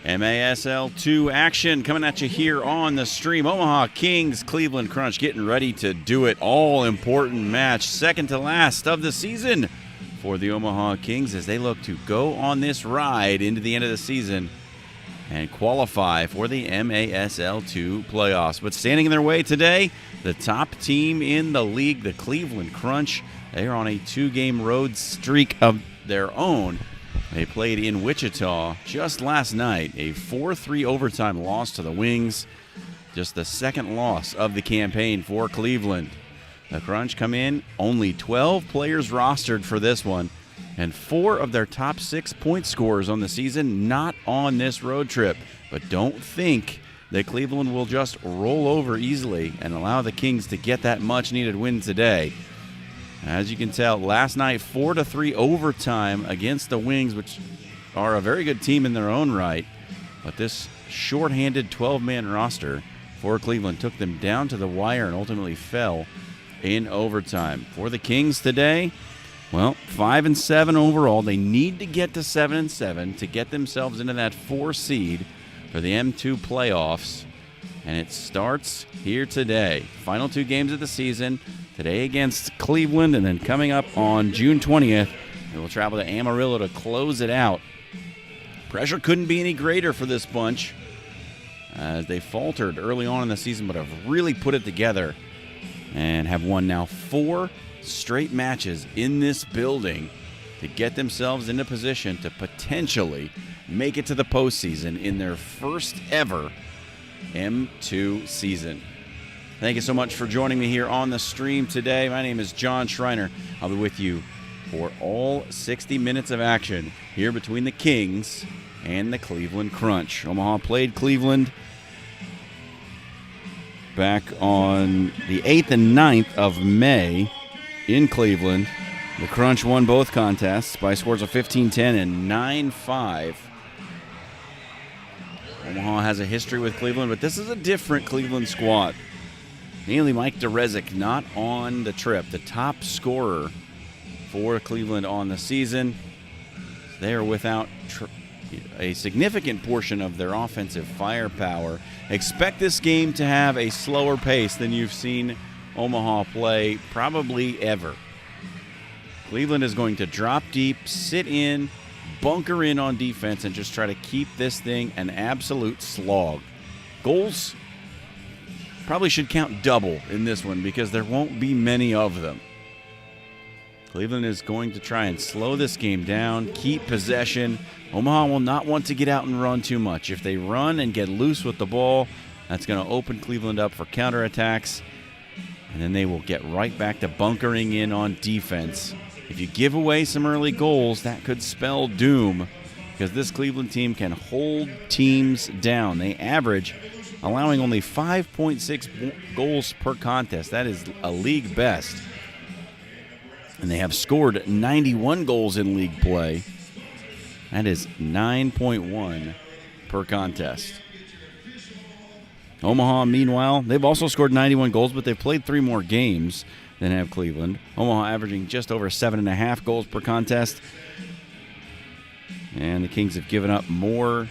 MASL 2 action coming at you here on the stream. Omaha Kings, Cleveland Crunch getting ready to do it. All-important match, second to last of the season for the Omaha Kings as they look to go on this ride into the end of the season and qualify for the MASL 2 playoffs. But standing in their way today, the top team in the league, the Cleveland Crunch. They are on a 2-game road streak of their own. They played in Wichita just last night, a 4-3 overtime loss to the Wings. Just the second loss of the campaign for Cleveland. The Crunch come in, only 12 players rostered for this one, and 4 of their top 6 point scorers on the season not on this road trip. But don't think that Cleveland will just roll over easily and allow the Kings to get that much-needed win today. As you can tell, last night, 4-3 overtime against the Wings, which are a very good team in their own right. But this shorthanded 12-man roster for Cleveland took them down to the wire and ultimately fell in overtime. For the Kings today, well, 5-7 overall. They need to get to 7-7 to get themselves into that 4 seed for the M2 playoffs. And it starts here today. Final 2 games of the season. Today against Cleveland, and then coming up on June 20th, they will travel to Amarillo to close it out. Pressure couldn't be any greater for this bunch as they faltered early on in the season, but have really put it together and have won now 4 straight matches in this building to get themselves into position to potentially make it to the postseason in their first ever M2 season. Thank you so much for joining me here on the stream today. My name is John Schreiner. I'll be with you for all 60 minutes of action here between the Kings and the Cleveland Crunch. Omaha played Cleveland back on the 8th and 9th of May in Cleveland. The Crunch won both contests by scores of 15-10 and 9-5. Omaha has a history with Cleveland, but this is a different Cleveland squad. Mainly Mike Derezik not on the trip, the top scorer for Cleveland on the season. They are without a significant portion of their offensive firepower. Expect this game to have a slower pace than you've seen Omaha play probably ever. Cleveland is going to drop deep, sit in, bunker in on defense, and just try to keep this thing an absolute slog. Goals probably should count double in this one because there won't be many of them. Cleveland is going to try and slow this game down, keep possession. Omaha will not want to get out and run too much. If they run and get loose with the ball, that's going to open Cleveland up for counterattacks, and then they will get right back to bunkering in on defense. If you give away some early goals, that could spell doom because this Cleveland team can hold teams down. They average allowing only 5.6 goals per contest. That is a league best. And they have scored 91 goals in league play. That is 9.1 per contest. Omaha, meanwhile, they've also scored 91 goals, but they've played 3 more games than have Cleveland. Omaha averaging just over 7.5 goals per contest. And the Kings have given up more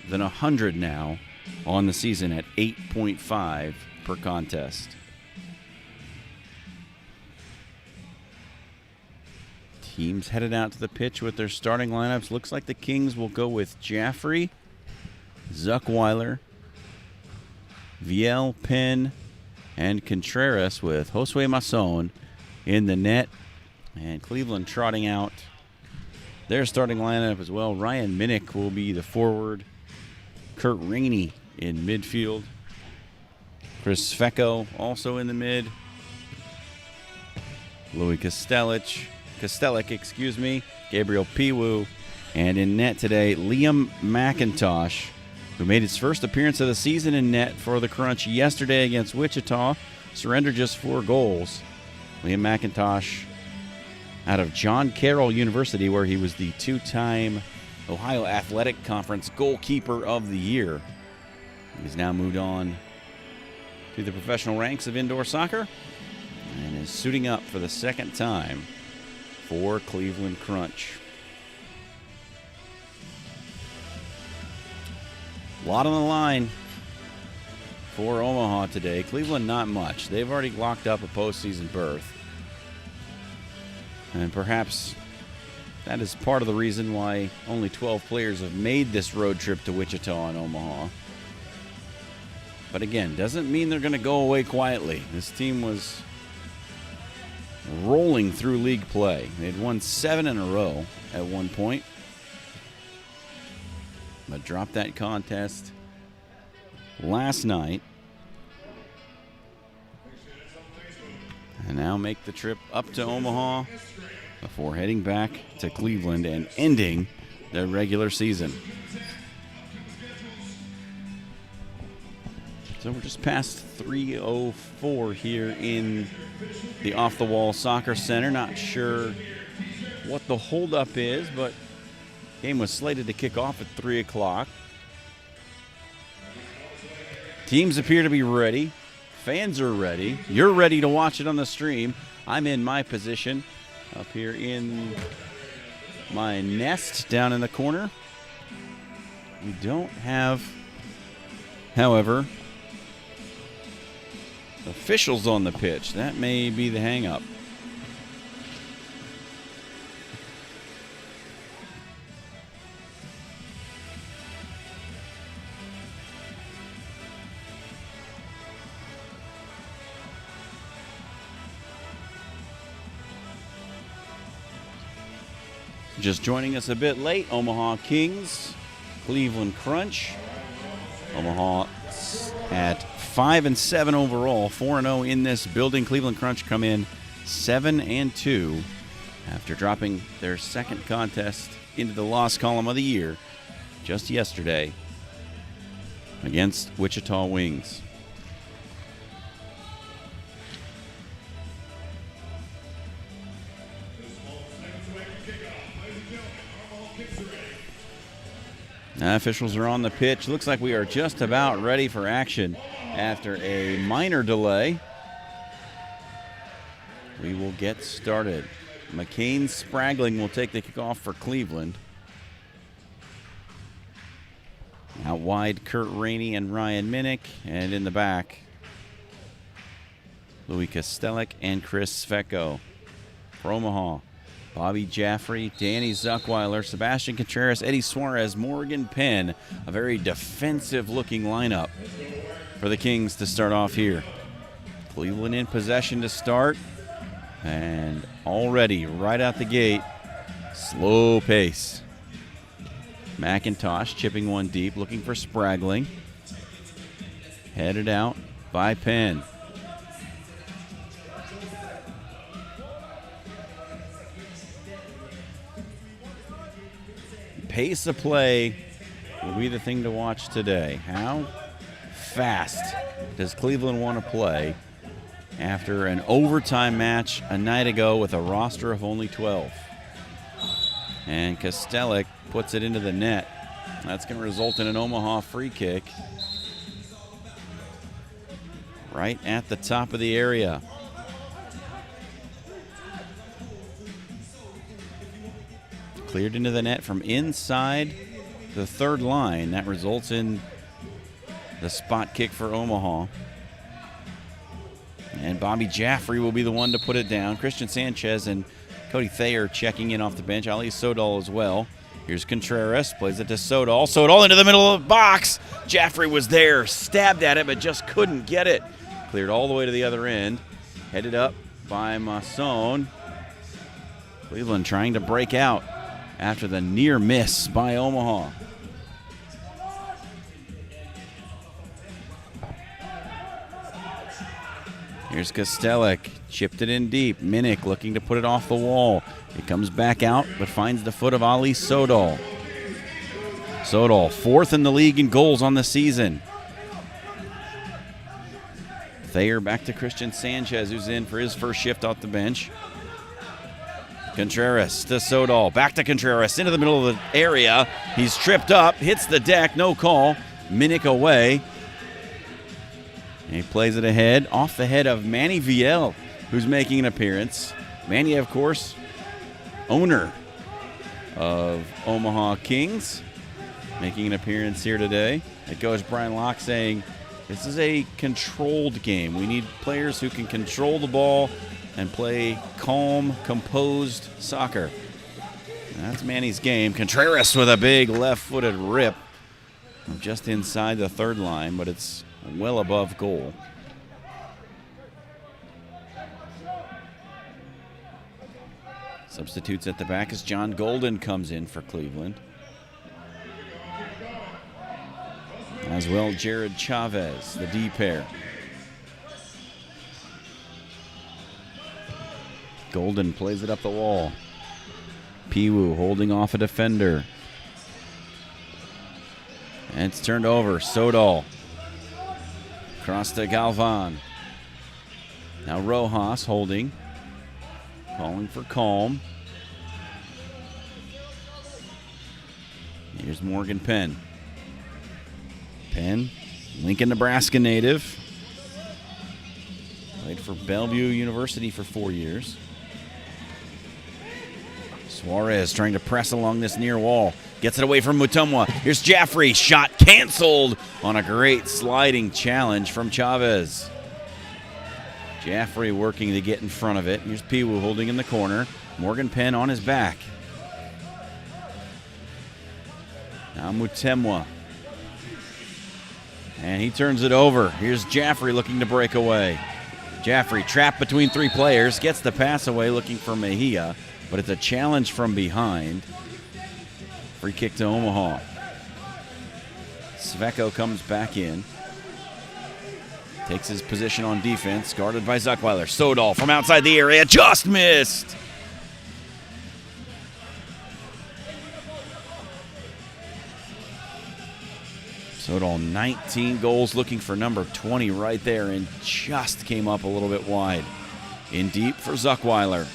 than 100 now on the season at 8.5 per contest. Teams headed out to the pitch with their starting lineups. Looks like the Kings will go with Jaffrey, Zuckweiler, Viel, Penn, and Contreras with Josue Mason in the net. And Cleveland trotting out their starting lineup as well. Ryan Minnick will be the forward. Kurt Rainey in midfield. Chris Fecco also in the mid. Louis Kostelic, Gabriel Piwu. And in net today, Liam Mcintosh, who made his first appearance of the season in net for the Crunch yesterday against Wichita. Surrendered just 4 goals. Liam Mcintosh out of John Carroll University, where he was the 2-time Ohio Athletic Conference Goalkeeper of the Year. He's now moved on to the professional ranks of indoor soccer and is suiting up for the second time for Cleveland Crunch. A lot on the line for Omaha today. Cleveland, not much. They've already locked up a postseason berth. And perhaps that is part of the reason why only 12 players have made this road trip to Wichita and Omaha. But again, doesn't mean they're going to go away quietly. This team was rolling through league play. They'd won 7 in a row at one point, but dropped that contest last night. And now make the trip up to Omaha before heading back to Cleveland and ending their regular season. So we're just past 3:04 here in the Off the Wall Soccer Center. Not sure what the holdup is, but game was slated to kick off at 3 o'clock. Teams appear to be ready. Fans are ready. You're ready to watch it on the stream. I'm in my position up here in my nest down in the corner. We don't have, however, officials on the pitch. That may be the hang-up. Just joining us a bit late, Omaha Kings, Cleveland Crunch. Omaha at 5-7 overall, 4-0 in this building. Cleveland Crunch come in 7-2 after dropping their second contest into the loss column of the year just yesterday against Wichita Wings. Officials are on the pitch. Looks like we are just about ready for action after a minor delay. We will get started. McCain Spragling will take the kickoff for Cleveland. Out wide, Kurt Rainey and Ryan Minnick. And in the back, Louis Kostelek and Chris Svecko. For Omaha, Bobby Jaffrey, Danny Zuckweiler, Sebastian Contreras, Eddie Suarez, Morgan Penn. A very defensive-looking lineup for the Kings to start off here. Cleveland in possession to start. And already, right out the gate, slow pace. Mcintosh chipping one deep, looking for Spragling. Headed out by Penn. Pace of play will be the thing to watch today. How fast does Cleveland want to play after an overtime match a night ago with a roster of only 12? And Kostelek puts it into the net. That's going to result in an Omaha free kick right at the top of the area. Cleared into the net from inside the third line. That results in the spot kick for Omaha. And Bobby Jaffrey will be the one to put it down. Christian Sanchez and Cody Thayer checking in off the bench. Ali Sodal as well. Here's Contreras, plays it to Sodal. Sodal into the middle of the box. Jaffrey was there, stabbed at it, but just couldn't get it. Cleared all the way to the other end. Headed up by Masson. Cleveland trying to break out after the near miss by Omaha. Here's Kostelek, chipped it in deep. Minnick looking to put it off the wall. It comes back out, but finds the foot of Ali Sodal. Sodal, fourth in the league in goals on the season. Thayer back to Christian Sanchez, who's in for his first shift off the bench. Contreras to Sodal, back to Contreras, into the middle of the area. He's tripped up, hits the deck, no call. Minnick away. And he plays it ahead, off the head of Manny Viel, who's making an appearance. Manny, of course, owner of Omaha Kings. making an appearance here today. It goes Brian Locke saying, this is a controlled game. We need players who can control the ball and play calm, composed soccer. And that's Manny's game. Contreras with a big left-footed rip just inside the third line, but it's well above goal. Substitutes at the back as John Golden comes in for Cleveland. As well, Jared Chavez, the D pair. Golden plays it up the wall. Piwu holding off a defender. And it's turned over. Sodal. Across to Galvan. Now Rojas holding. Calling for calm. Here's Morgan Penn. Penn, Lincoln, Nebraska native. Played for Bellevue University for 4 years. Suarez trying to press along this near wall. Gets it away from Mutomwa. Here's Jaffrey. Shot canceled on a great sliding challenge from Chavez. Jaffrey working to get in front of it. Here's Piwu holding in the corner. Morgan Penn on his back. Now Mutomwa. And he turns it over. Here's Jaffrey looking to break away. Jaffrey trapped between three players. Gets the pass away looking for Mejia. But it's a challenge from behind. Free kick to Omaha. Sveko comes back in. Takes his position on defense. Guarded by Zuckweiler. Sodal from outside the area. Just missed. Sodal 19 goals, looking for number 20 right there, and just came up a little bit wide. In deep for Zuckweiler.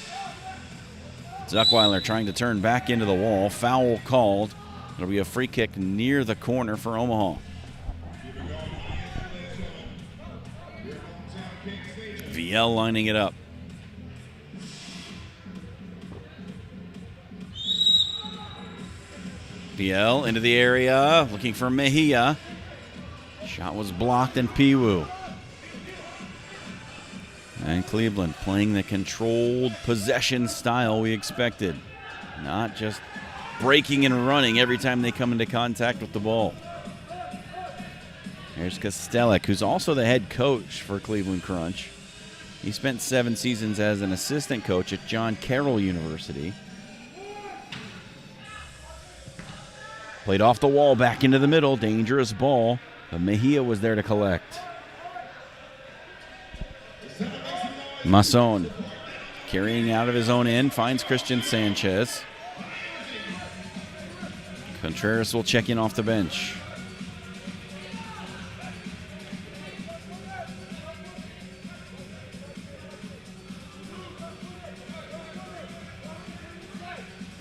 Zuckweiler trying to turn back into the wall. Foul called. It'll be a free kick near the corner for Omaha. VL lining it up. VL into the area, looking for Mejia. Shot was blocked and Piwu. And Cleveland playing the controlled possession style we expected. Not just breaking and running every time they come into contact with the ball. Here's Kostelek, who's also the head coach for Cleveland Crunch. He spent 7 seasons as an assistant coach at John Carroll University. Played off the wall, back into the middle. Dangerous ball, but Mejia was there to collect. Masson carrying out of his own end, finds Christian Sanchez. Contreras will check in off the bench.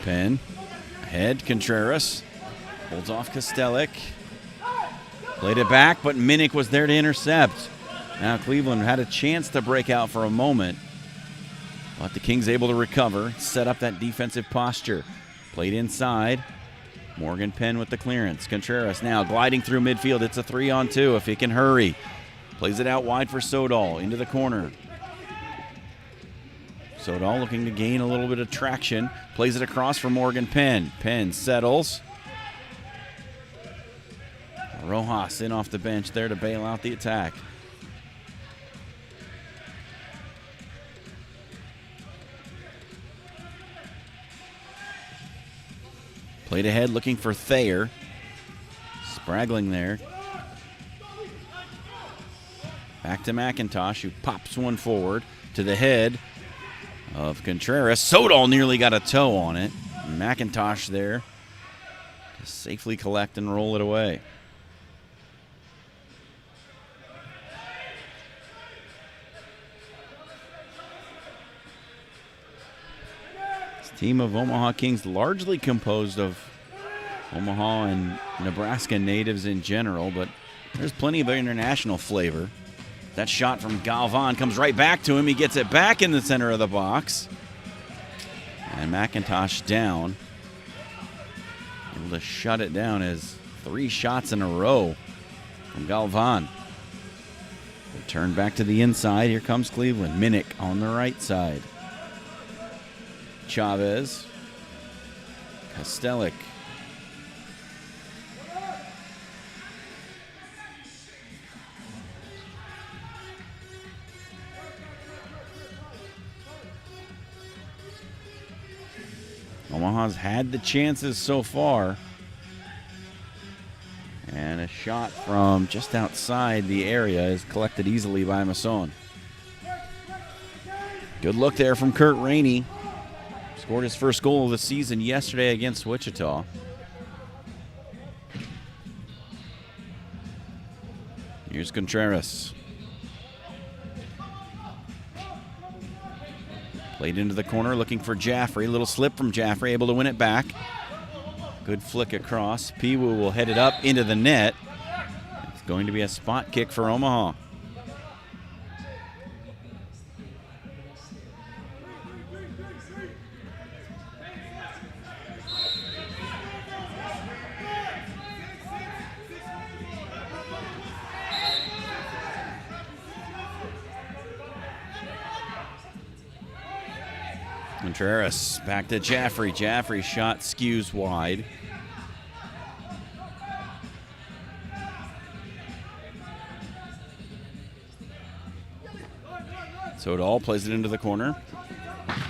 Penn, ahead, Contreras. Holds off Kostelek. Played it back, but Minnick was there to intercept. Now Cleveland had a chance to break out for a moment, but the Kings able to recover, set up that defensive posture. Played inside. Morgan Penn with the clearance. Contreras now gliding through midfield. It's a 3-on-2 if he can hurry. Plays it out wide for Sodal into the corner. Sodal looking to gain a little bit of traction. Plays it across for Morgan Penn. Penn settles. Rojas in off the bench there to bail out the attack. Played ahead looking for Thayer. Spraggling there. Back to Mcintosh, who pops one forward to the head of Contreras. Sodal nearly got a toe on it. Mcintosh there to safely collect and roll it away. Team of Omaha Kings largely composed of Omaha and Nebraska natives in general, but there's plenty of international flavor. That shot from Galvan comes right back to him. He gets it back in the center of the box. And Mcintosh down. Able to shut it down as 3 shots in a row from Galvan. Turn back to the inside. Here comes Cleveland. Minnick on the right side. Chavez. Kostelik. Omaha's had the chances so far. And a shot from just outside the area is collected easily by Masson. Good look there from Kurt Rainey. Scored his first goal of the season yesterday against Wichita. Here's Contreras. Played into the corner, looking for Jaffrey. Little slip from Jaffrey, able to win it back. Good flick across. Piwu will head it up into the net. It's going to be a spot kick for Omaha. Contreras back to Jaffrey. Jaffrey's shot skews wide. Sodal plays it into the corner.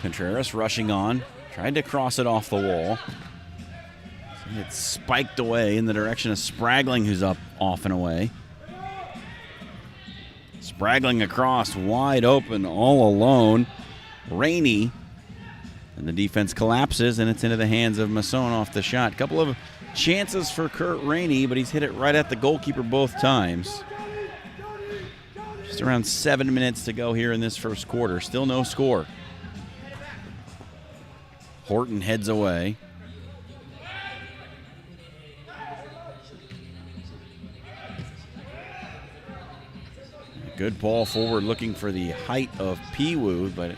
Contreras rushing on. Tried to cross it off the wall. It spiked away in the direction of Spragling, who's up off and away. Spragling across, wide open, all alone. Rainey. And the defense collapses, and it's into the hands of Masson off the shot. Couple of chances for Kurt Rainey, but he's hit it right at the goalkeeper both times. Just around 7 minutes to go here in this first quarter. Still no score. Horton heads away. Good ball forward, looking for the height of Piwu, but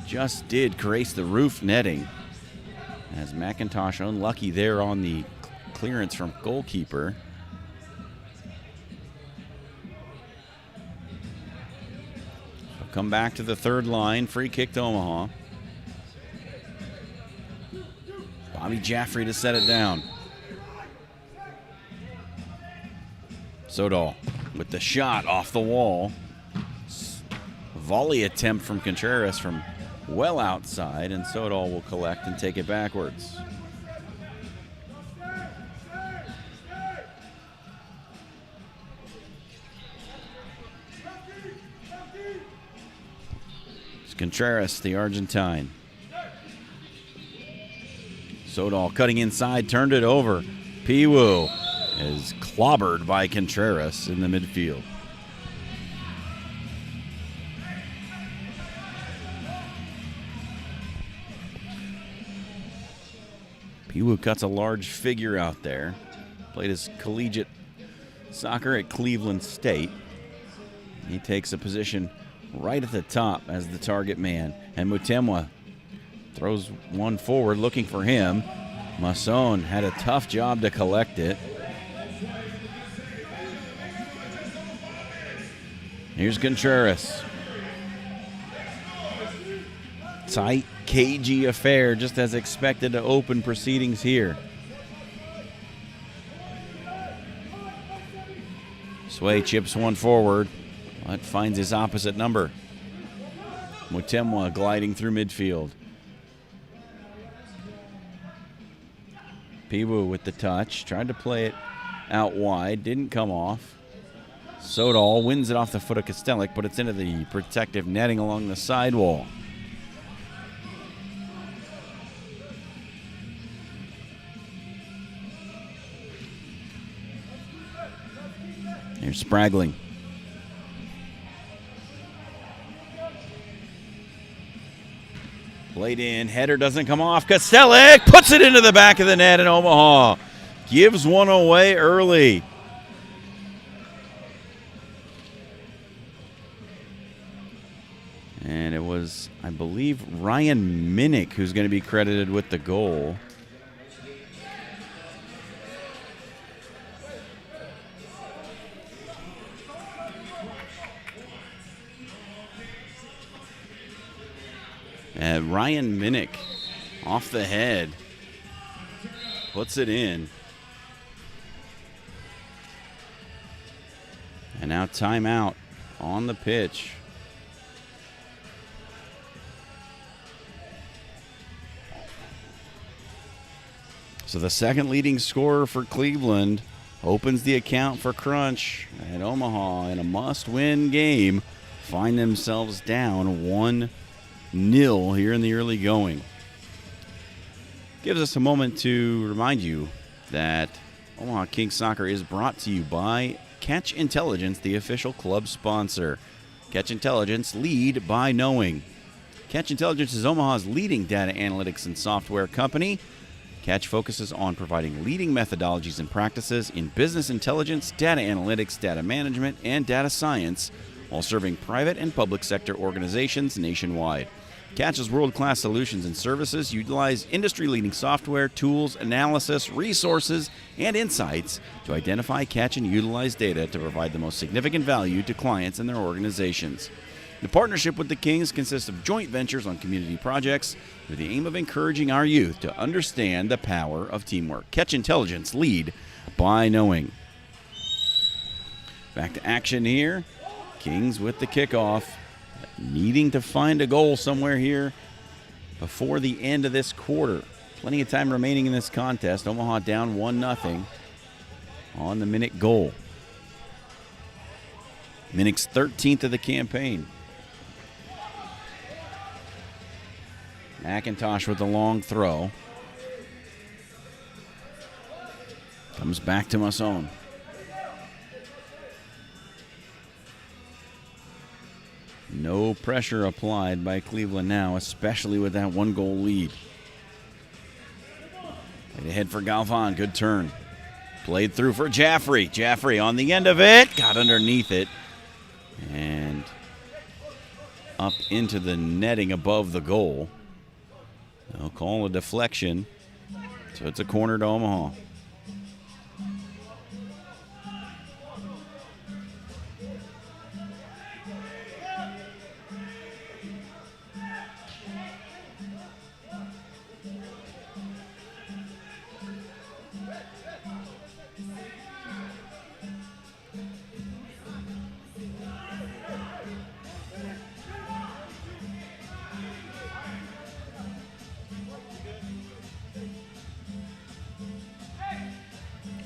just did grace the roof netting. As Mcintosh unlucky there on the clearance from goalkeeper. So come back to the third line. Free kick to Omaha. Bobby Jaffrey to set it down. Sodal with the shot off the wall. Volley attempt from Contreras from well outside, and Sodal will collect and take it backwards. It's Contreras, the Argentine. Sodal cutting inside, turned it over. Piwu is clobbered by Contreras in the midfield. Piwu cuts a large figure out there. Played his collegiate soccer at Cleveland State. He takes a position right at the top as the target man. And Mutemwa throws one forward looking for him. Masson had a tough job to collect it. Here's Contreras. Tight, cagey affair, just as expected to open proceedings here. Sway chips one forward, but finds his opposite number. Mutemwa gliding through midfield. Piwu with the touch, tried to play it out wide, didn't come off. Sodal wins it off the foot of Kostelik, but it's into the protective netting along the sidewall. Here's Spragling. Played in, header doesn't come off. Kostelik puts it into the back of the net, and Omaha gives one away early. And it was, I believe, Ryan Minnick who's going to be credited with the goal. Ryan Minnick off the head. Puts it in. And now timeout on the pitch. So the second leading scorer for Cleveland opens the account for Crunch at Omaha in a must-win game. Find themselves down 1-0 here in the early going. Gives us a moment to remind you that Omaha Kings Soccer is brought to you by Catch Intelligence, the official club sponsor. Catch Intelligence, lead by knowing. Catch Intelligence is Omaha's leading data analytics and software company. Catch focuses on providing leading methodologies and practices in business intelligence, data analytics, data management, and data science, while serving private and public sector organizations nationwide. Catch's world-class solutions and services utilize industry-leading software, tools, analysis, resources, and insights to identify, catch, and utilize data to provide the most significant value to clients and their organizations. The partnership with the Kings consists of joint ventures on community projects with the aim of encouraging our youth to understand the power of teamwork. Catch Intelligence, lead by knowing. Back to action here. Kings with the kickoff. Needing to find a goal somewhere here before the end of this quarter. Plenty of time remaining in this contest. Omaha down 1-0 on the Minnick goal. Minnick's 13th of the campaign. Mcintosh with the long throw. Comes back to Masson. No pressure applied by Cleveland now, especially with that 1-goal lead. Played ahead for Galvan. Good turn. Played through for Jaffrey. Jaffrey on the end of it. Got underneath it. And up into the netting above the goal. They'll call a deflection. So it's a corner to Omaha.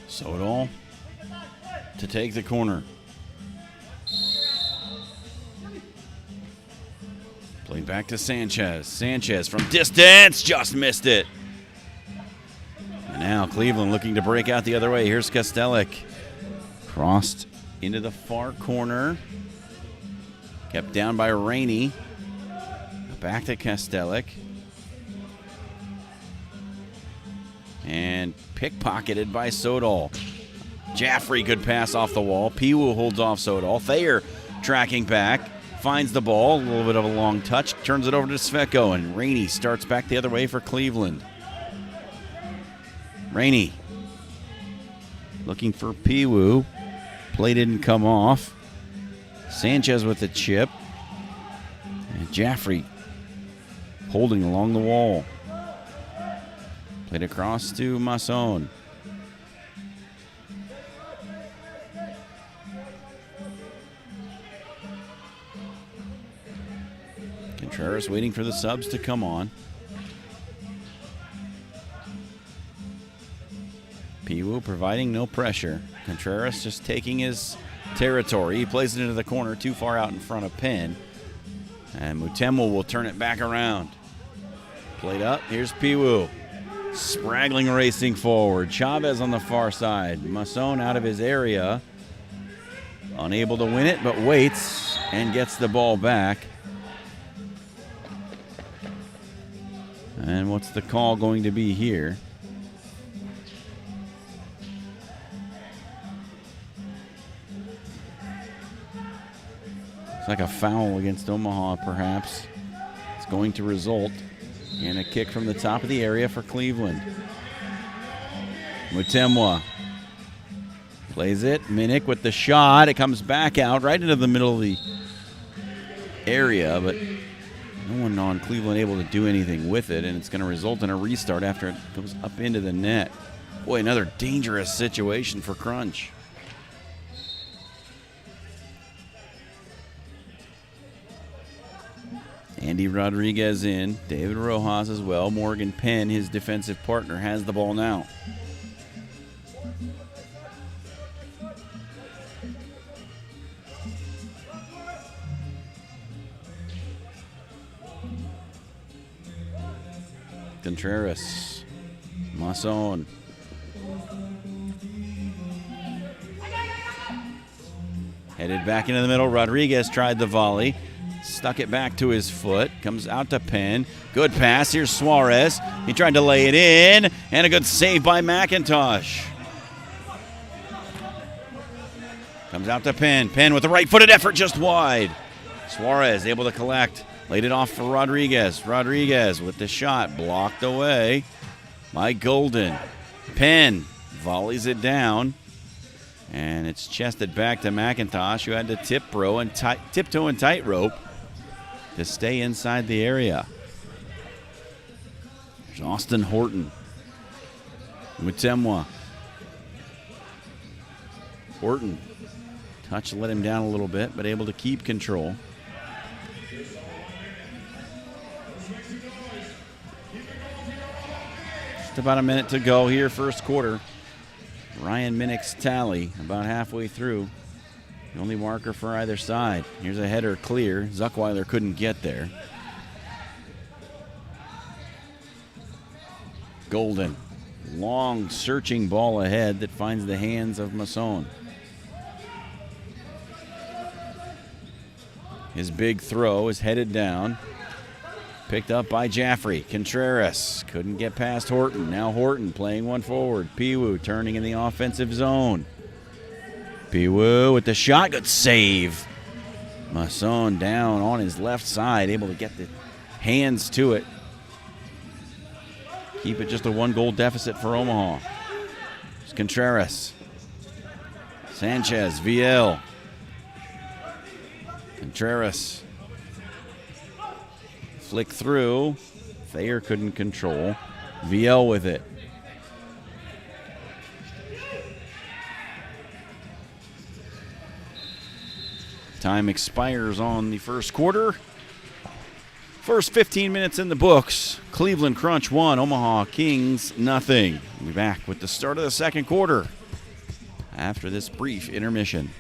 Sodal to take the corner. Played back to Sanchez. Sanchez from distance just missed it. And now Cleveland looking to break out the other way. Here's Kostelic. Crossed into the far corner. Kept down by Rainey. Back to Kostelic. And pickpocketed by Sodal. Jaffrey could pass off the wall. Piwu holds off Sodal. Thayer tracking back. Finds the ball. A little bit of a long touch. Turns it over to Sveko. And Rainey starts back the other way for Cleveland. Rainey looking for Piwu. Play didn't come off. Sanchez with the chip. And Jaffrey holding along the wall. Played across to Masson. Contreras waiting for the subs to come on. Piwu providing no pressure. Contreras just taking his territory. He plays it into the corner too far out in front of Penn. And Mutemwa will turn it back around. Played up. Here's Piwu. Spraggling racing forward. Chavez on the far side. Masson out of his area. Unable to win it, but waits and gets the ball back. And what's the call going to be here? It's like a foul against Omaha, perhaps. It's going to result in a kick from the top of the area for Cleveland. Mutemwa plays it. Minnick with the shot. It comes back out right into the middle of the area, but No one on Cleveland able to do anything with it, and it's going to result in a restart after it goes up into the net. Boy, another dangerous situation for Crunch. Andy Rodriguez in, David Rojas as well. Morgan Penn, his defensive partner, has the ball now. Contreras, Masson. Headed back into the middle. Rodriguez tried the volley. Stuck it back to his foot. Comes out to Penn. Good pass. Here's Suarez. He tried to lay it in. And a good save by Mcintosh. Comes out to Penn. Penn with the right-footed effort just wide. Suarez able to collect. Laid it off for Rodriguez. Rodriguez with the shot. Blocked away by Golden. Penn volleys it down. And it's chested back to Mcintosh, who had to tiptoe and tightrope to stay inside the area. There's Austin Horton. Mutemwa. Horton. Touch let him down a little bit, but able to keep control. Just about a minute to go here, first quarter. Ryan Minnick's tally about halfway through. The only marker for either side. Here's a header clear. Zuckweiler couldn't get there. Golden. Long searching ball ahead that finds the hands of Masson. His big throw is headed down. Picked up by Jaffrey. Contreras couldn't get past Horton. Now Horton playing one forward. Piwu turning in the offensive zone. Piwu with the shot. Good save. Masson down on his left side. Able to get the hands to it. Keep it just a one-goal deficit for Omaha. It's Contreras. Sanchez. VL. Contreras. Flick through. Thayer couldn't control. VL with it. Time expires on the first quarter. First 15 minutes in the books. Cleveland Crunch 1, Omaha Kings nothing. We'll be back with the start of the second quarter after this brief intermission.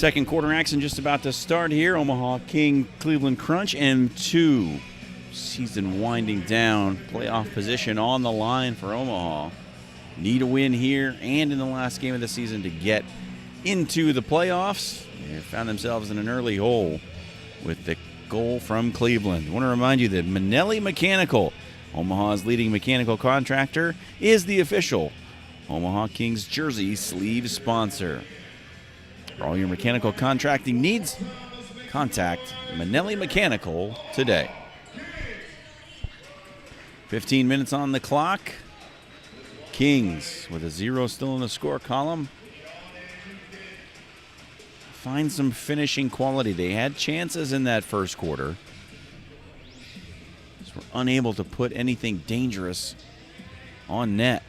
Second quarter action just about to start here. Omaha King, Cleveland Crunch, M2. Season winding down. Playoff position on the line for Omaha. Need a win here and in the last game of the season to get into the playoffs. They found themselves in an early hole with the goal from Cleveland. I want to remind you that Manelli Mechanical, Omaha's leading mechanical contractor, is the official Omaha Kings jersey sleeve sponsor. For all your mechanical contracting needs, contact Manelli Mechanical today. 15 minutes on the clock. Kings with a 0 still in the score column. Find some finishing quality. They had chances in that first quarter. Just were unable to put anything dangerous on net.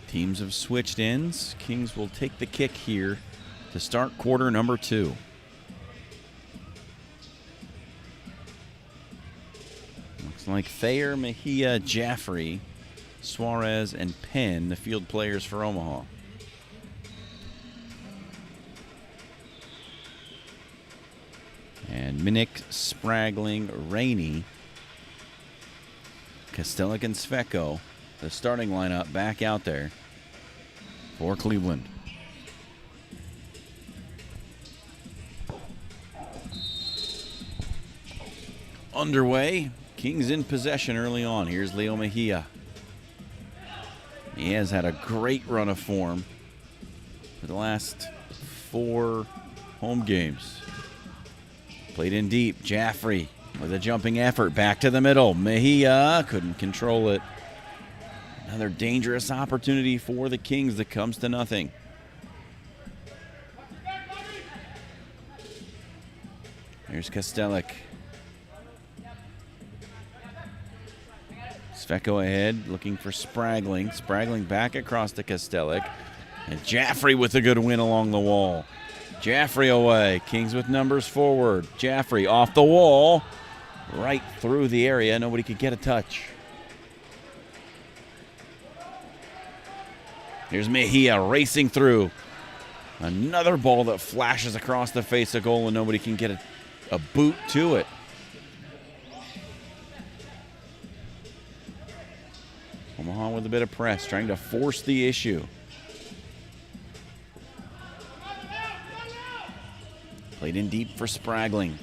Teams have switched ends. Kings will take the kick here to start quarter number 2. Looks like Thayer, Mejia, Jaffrey, Suarez, and Penn, the field players for Omaha. And Minnick, Spragling, Rainey, Kostelic, and Sveko, the starting lineup back out there for Cleveland. Underway. Kings in possession early on. Here's Leo Mejia. He has had a great run of form for the last 4 home games. Played in deep. Jaffrey with a jumping effort. Back to the middle. Mejia couldn't control it. Another dangerous opportunity for the Kings that comes to nothing. Here's Kostelic. Sveko ahead, looking for Spragling. Spragling back across to Kostelic. And Jaffrey with a good win along the wall. Jaffrey away. Kings with numbers forward. Jaffrey off the wall. Right through the area. Nobody could get a touch. Here's Mejia racing through. Another ball that flashes across the face of goal and nobody can get a boot to it. Omaha with a bit of press, trying to force the issue. Played in deep for Spragling.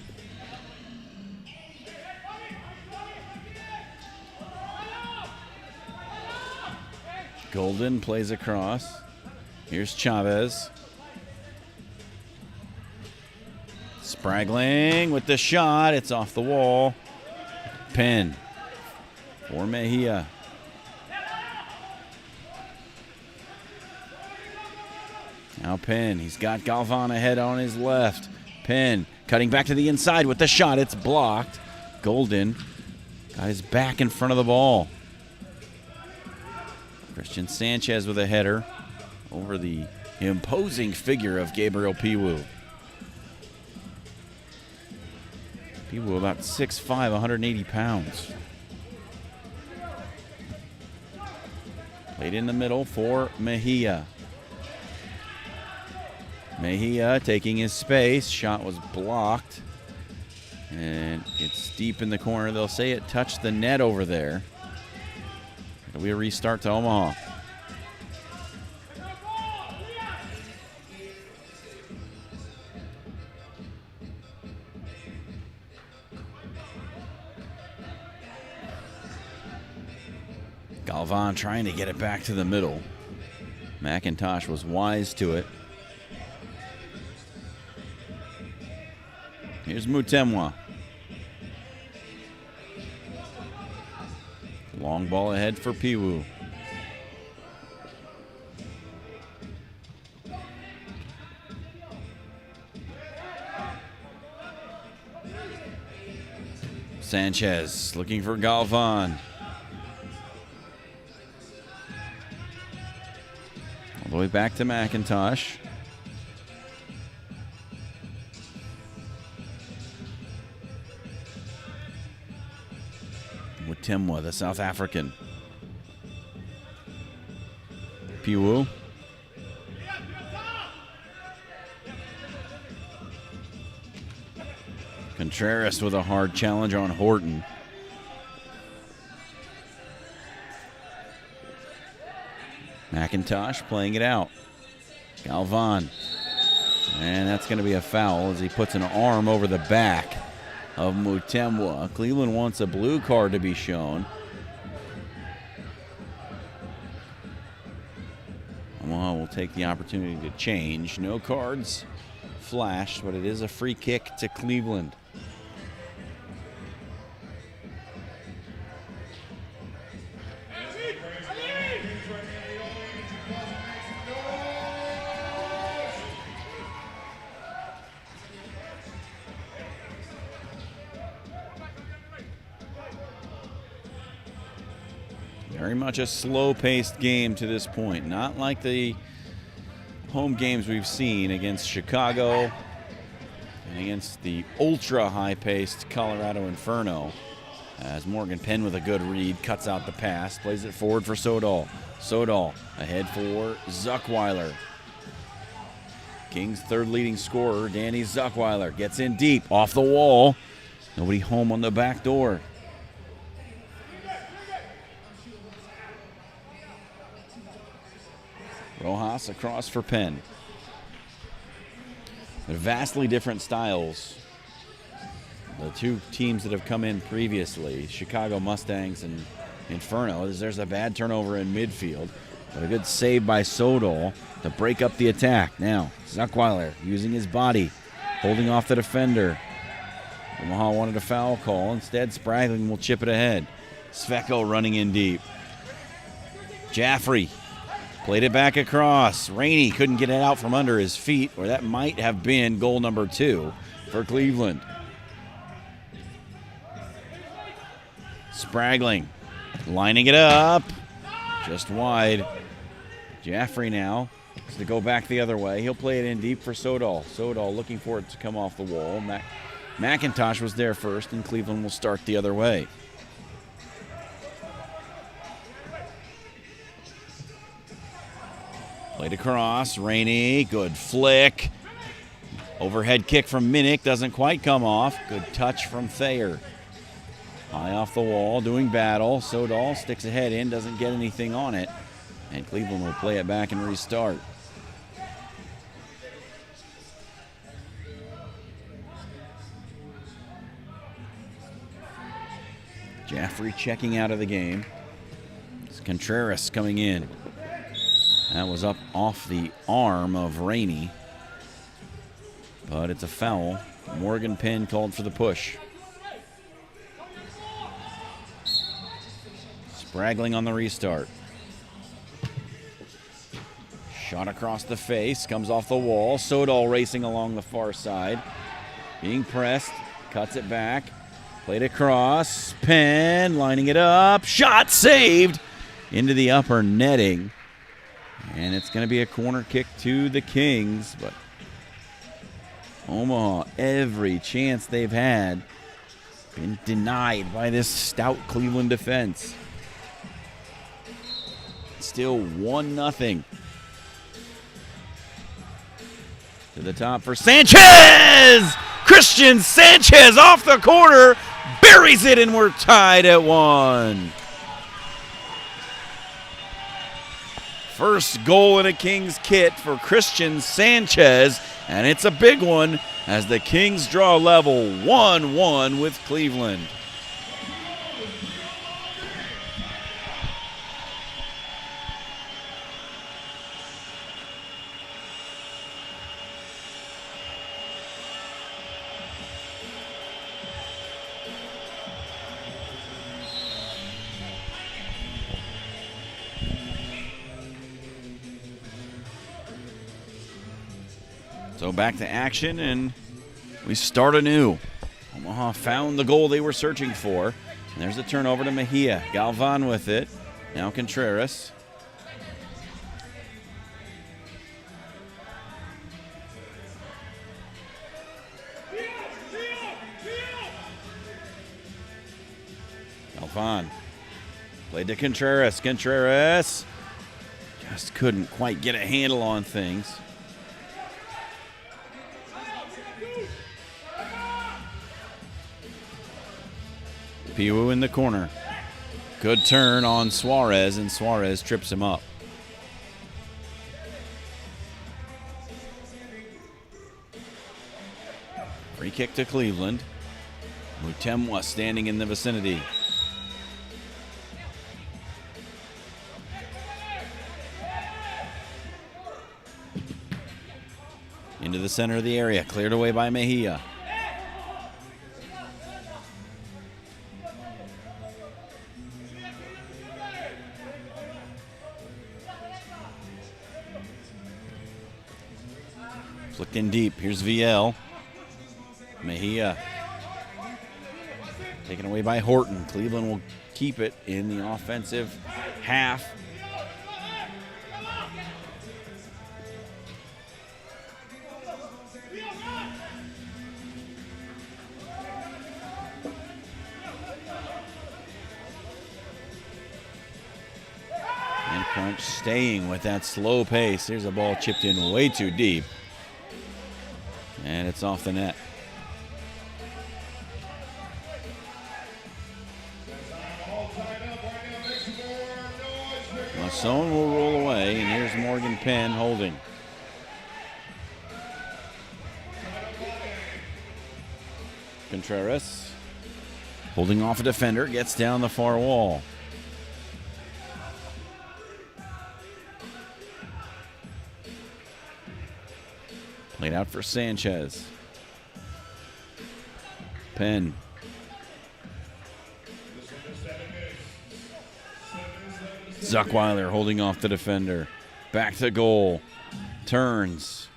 Golden plays across. Here's Chavez. Spragling with the shot. It's off the wall. Penn for Mejia. Now Penn, he's got Galvan ahead on his left. Penn cutting back to the inside with the shot. It's blocked. Golden got his back in front of the ball. Christian Sanchez with a header over the imposing figure of Gabriel Piwu. Piwu about 6'5", 180 pounds. Played in the middle for Mejia. Mejia taking his space. Shot was blocked. And it's deep in the corner. They'll say it touched the net over there. It'll be a restart to Omaha. Galvan trying to get it back to the middle. Mcintosh was wise to it. Here's Mutemwa. Long ball ahead for Piwu. Sanchez looking for Galvan. All the way back to Mcintosh. Mutemwa, the South African. Piwu. Contreras with a hard challenge on Horton. Mcintosh playing it out. Galvan. And that's going to be a foul as he puts an arm over the back of Mutemwa. Cleveland wants a blue card to be shown. Omaha will take the opportunity to change. No cards flashed, but it is a free kick to Cleveland. Very much a slow-paced game to this point. Not like the home games we've seen against Chicago and against the ultra-high-paced Colorado Inferno. As Morgan Penn with a good read, cuts out the pass, plays it forward for Sodal. Sodal ahead for Zuckweiler. Kings' third leading scorer, Danny Zuckweiler, gets in deep, off the wall. Nobody home on the back door. Rojas across for Penn. They're vastly different styles. The two teams that have come in previously, Chicago Mustangs and Inferno, there's a bad turnover in midfield, but a good save by Sodal to break up the attack. Now, Zuckweiler using his body, holding off the defender. Omaha wanted a foul call. Instead, Spragling will chip it ahead. Sveko running in deep. Jaffrey played it back across. Rainey couldn't get it out from under his feet, or that might have been goal number 2 for Cleveland. Spragling lining it up. Just wide. Jaffrey now is to go back the other way. He'll play it in deep for Sodal. Sodal looking for it to come off the wall. Mcintosh was there first, and Cleveland will start the other way. Played across, Rainey, good flick. Overhead kick from Minnick, doesn't quite come off. Good touch from Thayer. High off the wall, doing battle. Sodal sticks a head in, doesn't get anything on it. And Cleveland will play it back and restart. Jaffrey checking out of the game. It's Contreras coming in. That was up off the arm of Rainey. But it's a foul. Morgan Penn called for the push. Spragling on the restart. Shot across the face, comes off the wall. Sodal racing along the far side. Being pressed, cuts it back. Played across. Penn lining it up. Shot saved into the upper netting. And it's going to be a corner kick to the Kings, but Omaha, every chance they've had, been denied by this stout Cleveland defense. Still 1-0. To the top for Sanchez! Christian Sanchez off the corner, buries it, and we're tied at 1. First goal in a Kings kit for Christian Sanchez, and it's a big one as the Kings draw level 1-1 with Cleveland. So back to action, and we start anew. Omaha found the goal they were searching for. And there's a turnover to Mejia. Galvan with it. Now Contreras. Galvan. Played to Contreras. Contreras just couldn't quite get a handle on things. Piwu in the corner. Good turn on Suarez, and Suarez trips him up. Free kick to Cleveland. Mutemwa standing in the vicinity. Into the center of the area, cleared away by Mejia. Flicked in deep. Here's VL. Mejia. Taken away by Horton. Cleveland will keep it in the offensive half. And Crunch staying with that slow pace. Here's a ball chipped in way too deep. And it's off the net. Masson will roll away, and here's Morgan Penn holding. Contreras holding off a defender, gets down the far wall. Played out for Sanchez. Penn. Zuckweiler holding off the defender. Back to goal. Turns.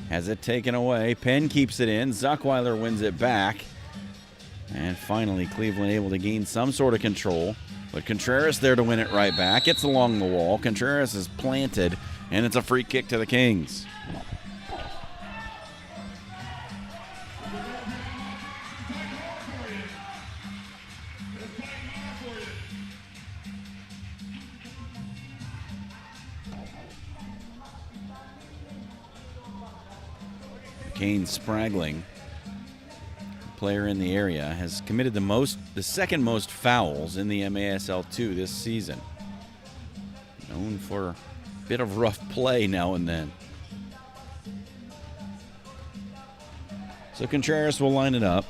Has it taken away. Penn keeps it in. Zuckweiler wins it back. And finally, Cleveland able to gain some sort of control. But Contreras there to win it right back. It's along the wall. Contreras is planted. And it's a free kick to the Kings. Kane Spragling, player in the area, has committed the second most fouls in the MASL2 this season. Known for a bit of rough play now and then. So Contreras will line it up.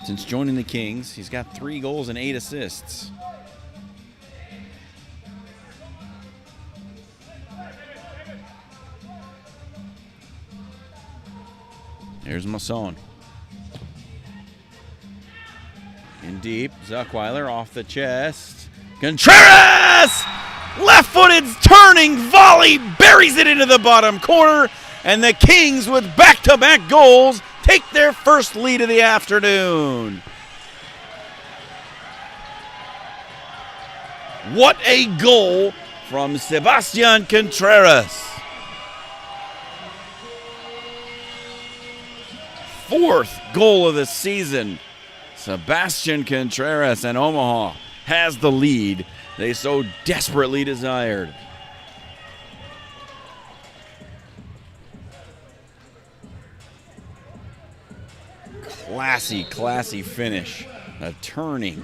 Since joining the Kings, he's got 3 goals and 8 assists. Here's Masson. In deep, Zuckweiler off the chest. Contreras! Left-footed turning volley buries it into the bottom corner, and the Kings with back-to-back goals take their first lead of the afternoon. What a goal from Sebastian Contreras. 4th goal of the season. Sebastian Contreras, and Omaha has the lead they so desperately desired. Classy finish. A turning,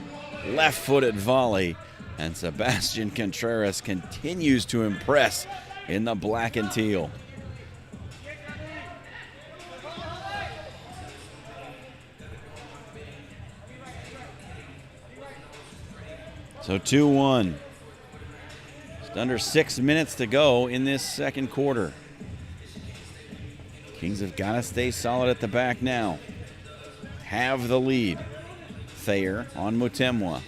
left-footed volley. And Sebastian Contreras continues to impress in the black and teal. So 2-1. Just under 6 minutes to go in this second quarter. Kings have got to stay solid at the back now. Have the lead. Thayer on Mutemwa.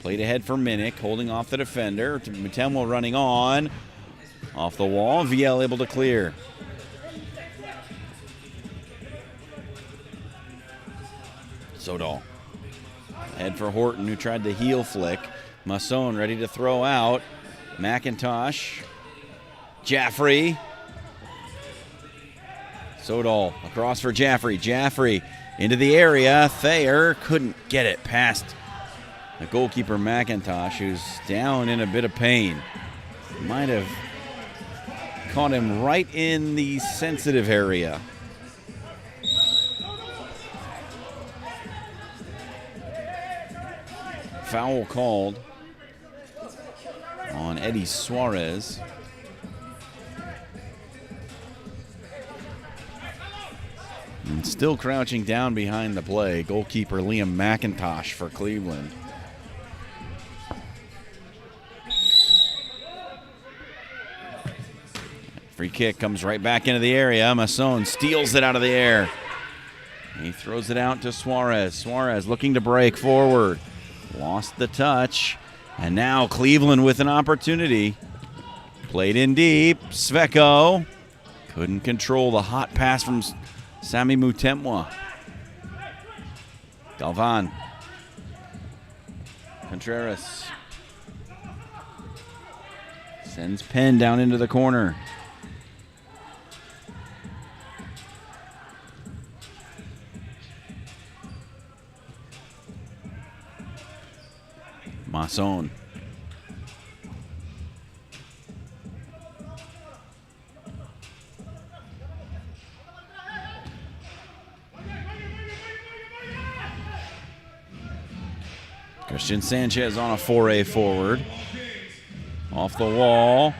Played ahead for Minnick, holding off the defender. Mutemwa running on. Off the wall. VL able to clear. Sodal. Head for Horton, who tried the heel flick. Masson ready to throw out. Mcintosh. Jaffrey. Sodal across for Jaffrey. Jaffrey into the area. Thayer couldn't get it past the goalkeeper Mcintosh, who's down in a bit of pain. Might have caught him right in the sensitive area. Foul called on Eddie Suarez. And still crouching down behind the play, goalkeeper Liam Mcintosh for Cleveland. Free kick comes right back into the area. Masson steals it out of the air. He throws it out to Suarez. Suarez looking to break forward. Lost the touch. And now Cleveland with an opportunity. Played in deep. Sveko couldn't control the hot pass from Sami Mutemwa. Galvan. Contreras. Sends Penn down into the corner. Masson. Christian Sanchez on a foray forward. Off the wall.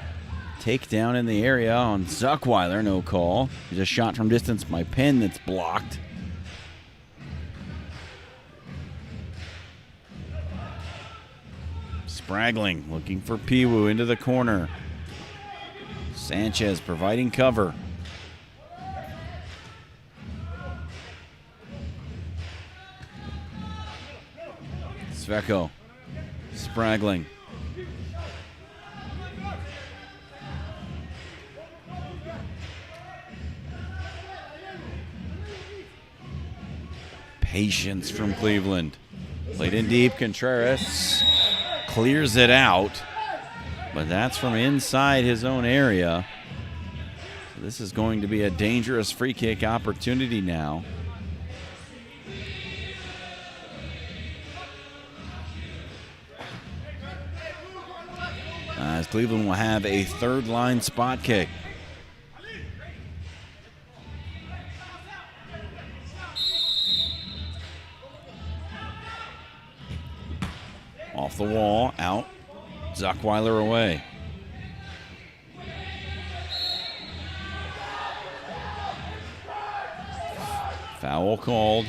Takedown in the area on Zuckweiler. No call. He's a shot from distance by Penn that's blocked. Spragling looking for Piwu into the corner. Sanchez providing cover. Sveko. Spragling. Patience from Cleveland. Played in deep. Contreras clears it out, but that's from inside his own area. So this is going to be a dangerous free kick opportunity now. As Cleveland will have a third line spot kick. Off the wall, out. Zuckweiler away. Foul called.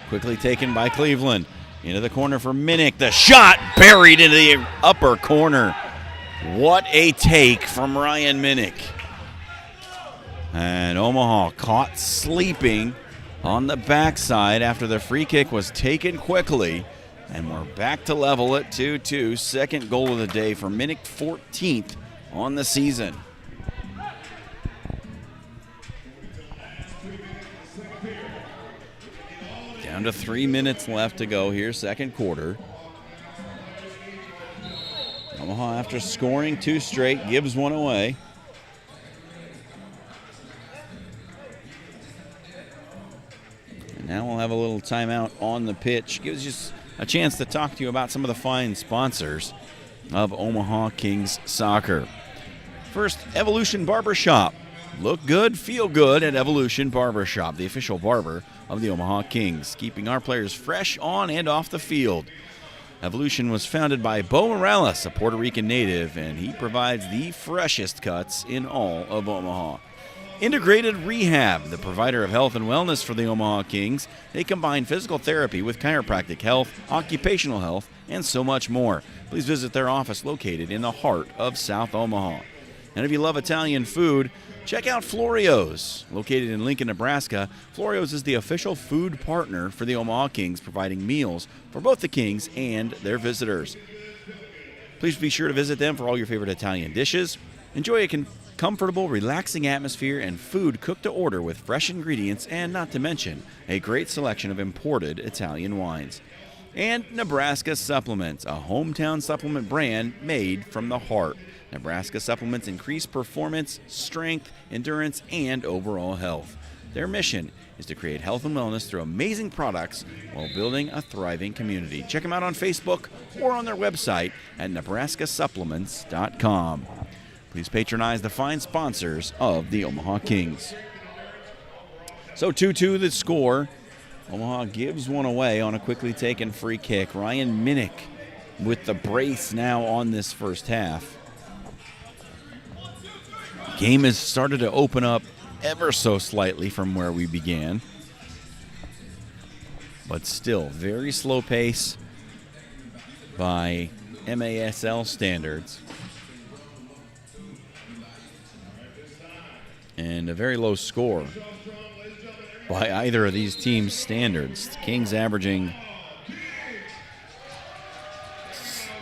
Quickly taken by Cleveland. Into the corner for Minnick. The shot buried into the upper corner. What a take from Ryan Minnick. And Omaha caught sleeping on the backside after the free kick was taken quickly. And we're back to level at 2-2. Second goal of the day for Minnick, 14th on the season. Down to 3 minutes left to go here, second quarter. Omaha, after scoring two straight, gives one away. And now we'll have a little timeout on the pitch. Gives you a chance to talk to you about some of the fine sponsors of Omaha Kings soccer. First, Evolution Barbershop. Look good, feel good at Evolution Barbershop, the official barber of the Omaha Kings, keeping our players fresh on and off the field. Evolution was founded by Bo Morales, a Puerto Rican native, and he provides the freshest cuts in all of Omaha. Integrated Rehab, the provider of health and wellness for the Omaha Kings. They combine physical therapy with chiropractic health, occupational health, and so much more. Please visit their office located in the heart of South Omaha. And if you love Italian food, check out Florio's. Located in Lincoln, Nebraska, Florio's is the official food partner for the Omaha Kings, providing meals for both the Kings and their visitors. Please be sure to visit them for all your favorite Italian dishes. Enjoy a comfortable, relaxing atmosphere and food cooked to order with fresh ingredients and, not to mention, a great selection of imported Italian wines. And Nebraska Supplements, a hometown supplement brand made from the heart. Nebraska Supplements increase performance, strength, endurance, and overall health. Their mission is to create health and wellness through amazing products while building a thriving community. Check them out on Facebook or on their website at nebraskasupplements.com. Please patronize the fine sponsors of the Omaha Kings. So 2-2 the score. Omaha gives one away on a quickly taken free kick. Ryan Minnick with the brace now on this first half. Game has started to open up ever so slightly from where we began. But still, very slow pace by MASL standards. And a very low score by either of these teams' standards. The Kings averaging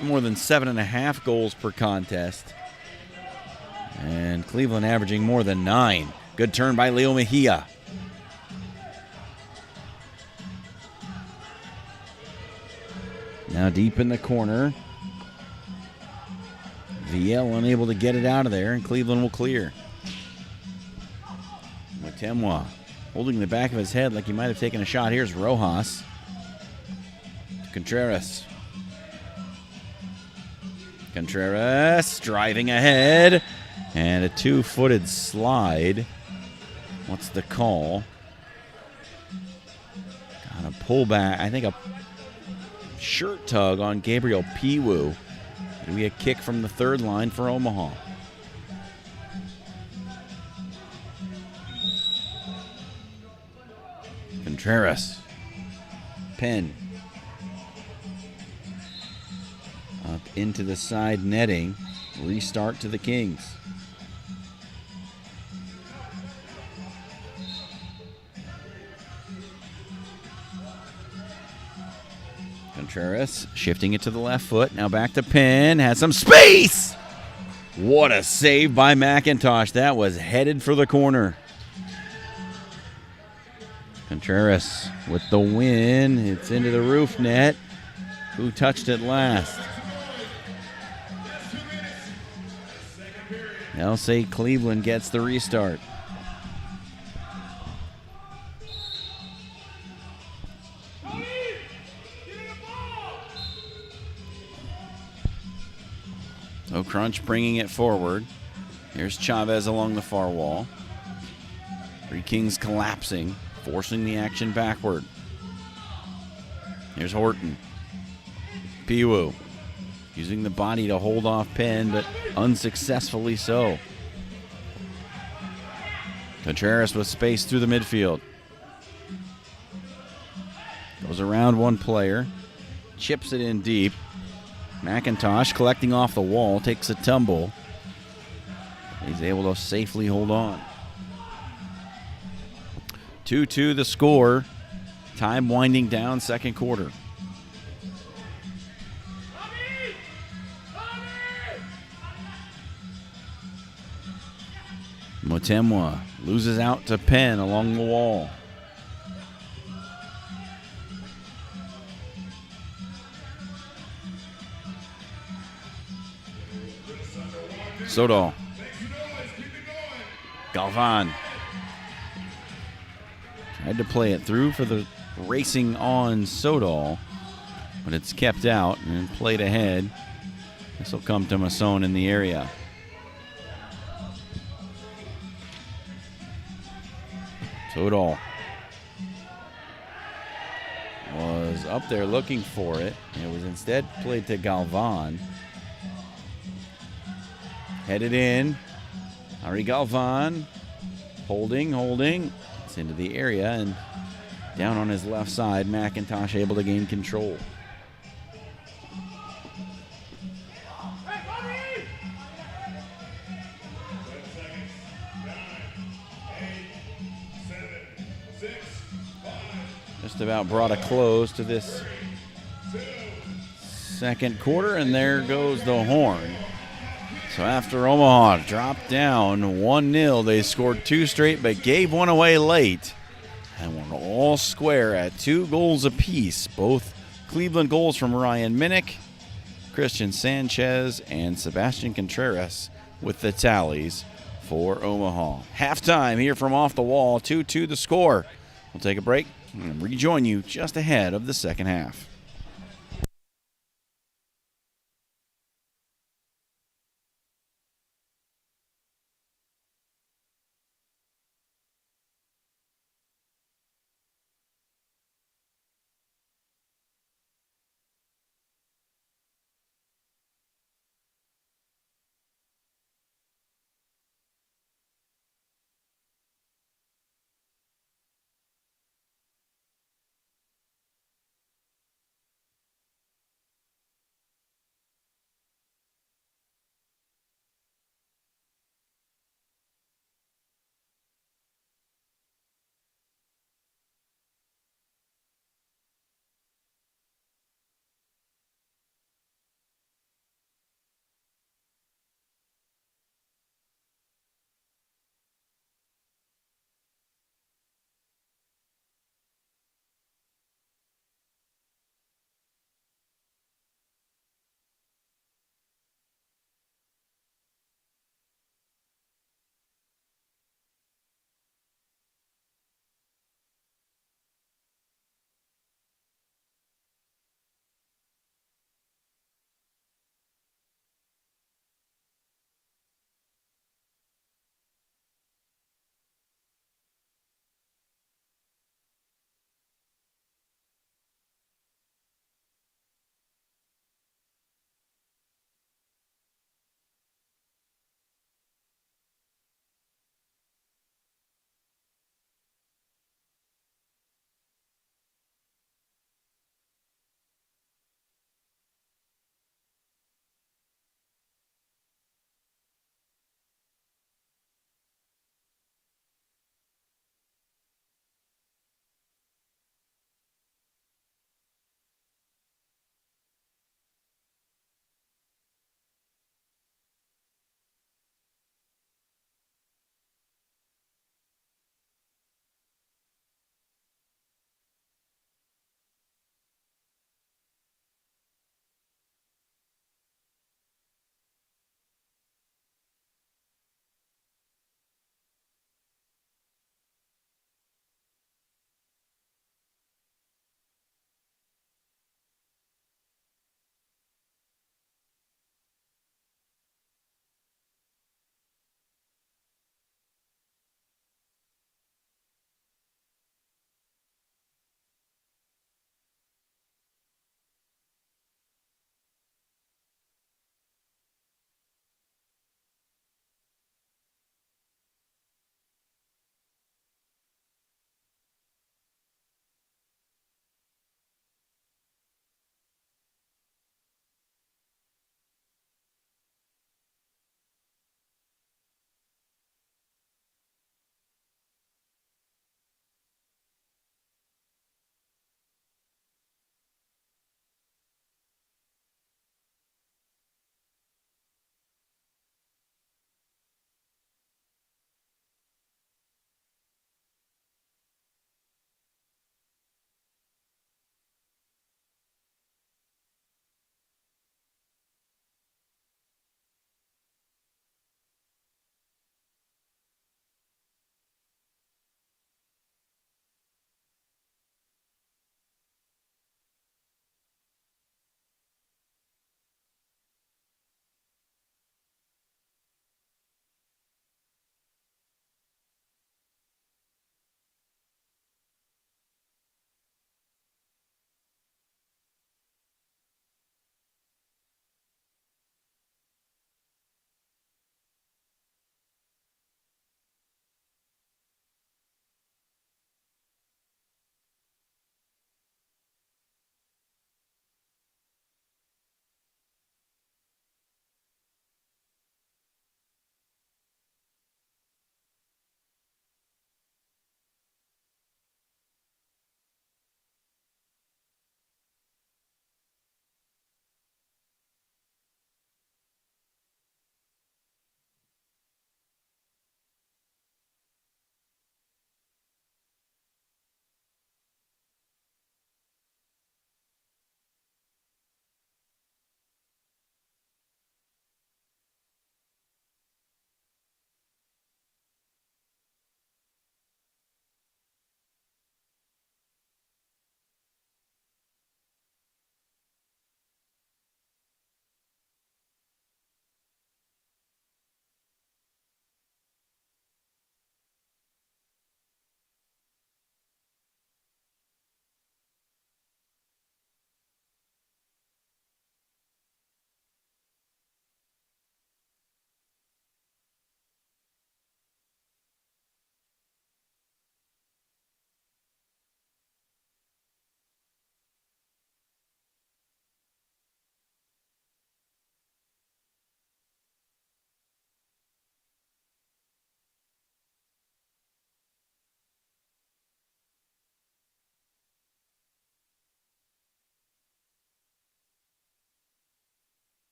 more than 7.5 goals per contest. And Cleveland averaging more than 9. Good turn by Leo Mejia. Now deep in the corner. VL unable to get it out of there, and Cleveland will clear. Mutemwa holding the back of his head like he might have taken a shot. Here's Rojas. Contreras. Contreras driving ahead. And a two-footed slide. What's the call? Got a pullback. I think a shirt tug on Gabriel Piwu. It'll be a kick from the third line for Omaha. Contreras. Penn. Up into the side netting. Restart to the Kings. Contreras shifting it to the left foot. Now back to Penn. Has some space. What a save by Mcintosh. That was headed for the corner. Contreras with the win. It's into the roof net. Who touched it last? They'll say Cleveland gets the restart. So Crunch bringing it forward. Here's Chavez along the far wall. Three Kings collapsing, forcing the action backward. Here's Horton. Piwu using the body to hold off Penn, but unsuccessfully so. Contreras with space through the midfield. Goes around one player. Chips it in deep. Mcintosh collecting off the wall, takes a tumble. He's able to safely hold on. 2-2 the score. Time winding down, second quarter. Mutemwa loses out to Penn along the wall. Sodal. Galvan. Tried to play it through for the racing on Sodal, but it's kept out and played ahead. This will come to Masson in the area. Sodal was up there looking for it. It was instead played to Galvan. Headed in. Ari Galvan holding. It's into the area and down on his left side. Mcintosh able to gain control. Just about brought a close to this second quarter, and there goes the horn. So after Omaha dropped down 1-0, they scored two straight but gave one away late. And we're all square at 2 goals apiece. Both Cleveland goals from Ryan Minnick, Christian Sanchez, and Sebastian Contreras with the tallies for Omaha. Halftime here from Off the Wall, 2-2 the score. We'll take a break and rejoin you just ahead of the second half.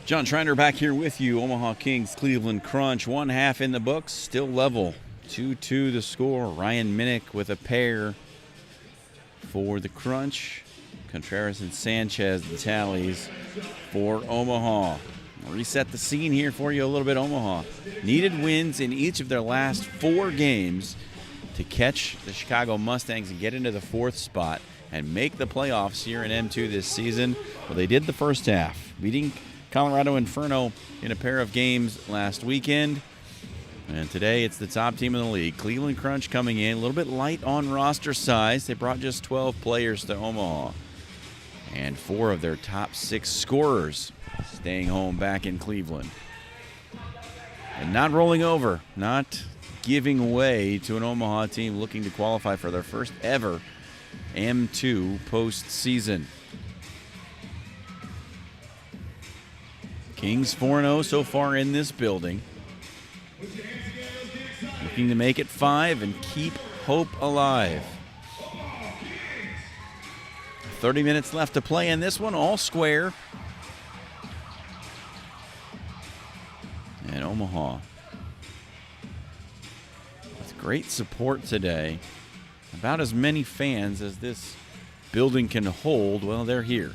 John Schreiner back here with you. Omaha Kings, Cleveland Crunch. 1 half in the books, still level. 2-2 the score. Ryan Minnick with a pair for the Crunch. Contreras and Sanchez, the tallies for Omaha. I'll reset the scene here for you a little bit. Omaha needed wins in each of their last 4 games to catch the Chicago Mustangs and get into the 4th spot and make the playoffs here in M2 this season. Well, they did the first half, beating Colorado Inferno in a pair of games last weekend. And today it's the top team in the league. Cleveland Crunch coming in a little bit light on roster size. They brought just 12 players to Omaha. And 4 of their top 6 scorers staying home back in Cleveland. And not rolling over, not giving way to an Omaha team looking to qualify for their first ever M2 postseason. Kings 4-0 so far in this building. Looking to make it 5 and keep hope alive. 30 minutes left to play in this one, all square. And Omaha with great support today. About as many fans as this building can hold. Well, they're here.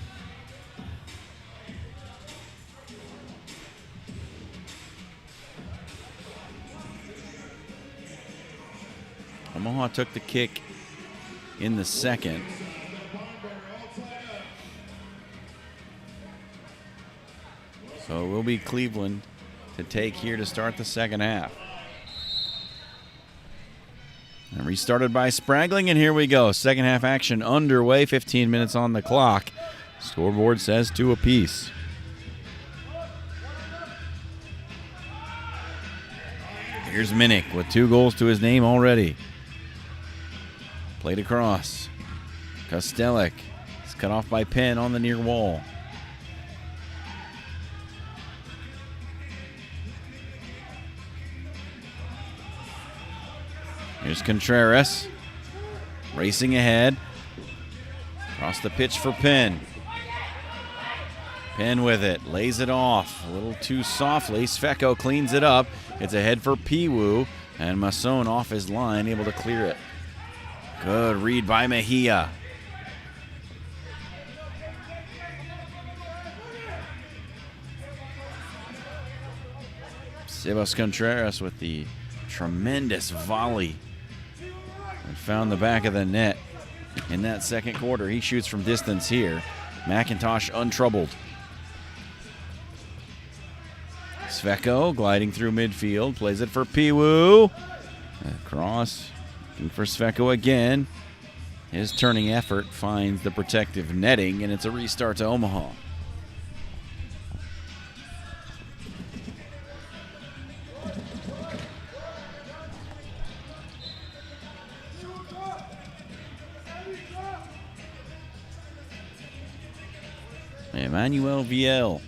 Omaha took the kick in the second. So it will be Cleveland to take here to start the second half. And restarted by Spragling, and here we go. Second half action underway, 15 minutes on the clock. Scoreboard says 2 apiece. Here's Minnick with 2 goals to his name already. Played across. Kostelek is cut off by Penn on the near wall. Here's Contreras, racing ahead. Across the pitch for Penn. Penn with it, lays it off a little too softly. Sveko cleans it up. It's ahead for Piwu, and Masson off his line, able to clear it. Good read by Mejia. Sebas Contreras with the tremendous volley. And found the back of the net in that second quarter. He shoots from distance here. Mcintosh untroubled. Sveko gliding through midfield. Plays it for Piwu. Cross. Looking for Sveko again. His turning effort finds the protective netting, and it's a restart to Omaha. Emmanuel Viel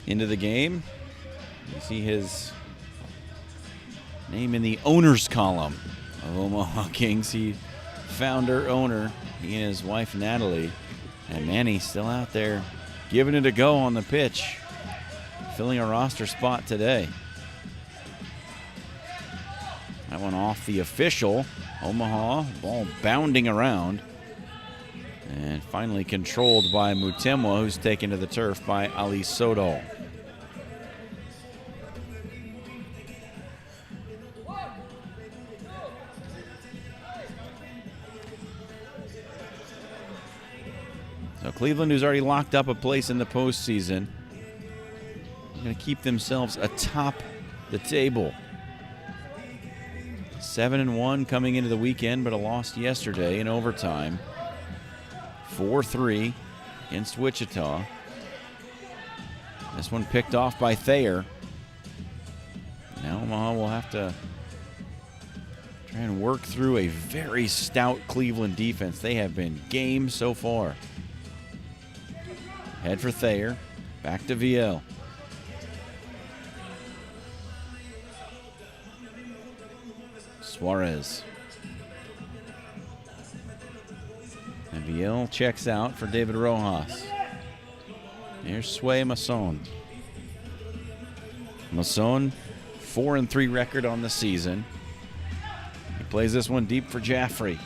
into the game. You see his name in the owner's column of Omaha Kings. He founder, owner, he and his wife Natalie. And Manny still out there giving it a go on the pitch, filling a roster spot today. That one off the official. Omaha, ball bounding around. And finally controlled by Mutemwa, who's taken to the turf by Ali Sodal. So Cleveland, who's already locked up a place in the postseason, are going to keep themselves atop the table. 7-1 coming into the weekend, but a loss yesterday in overtime. 4-3 against Wichita. This one picked off by Thayer. Now Omaha will have to try and work through a very stout Cleveland defense. They have been game so far. Head for Thayer. Back to Viel. Suarez. And Viel checks out for David Rojas. Here's Sway Masson. Masson, 4-3 record on the season. He plays this one deep for Jaffrey.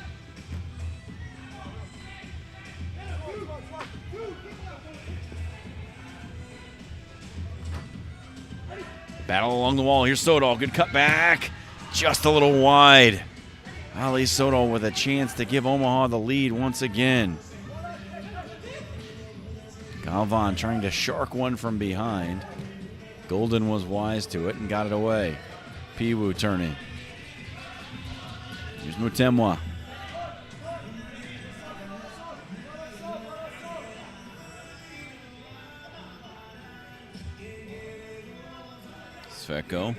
Battle along the wall. Here's Sodal. Good cut back. Just a little wide. Ali Sodal with a chance to give Omaha the lead once again. Galvan trying to shark one from behind. Golden was wise to it and got it away. Piwu turning. Here's Mutemwa. Sveko.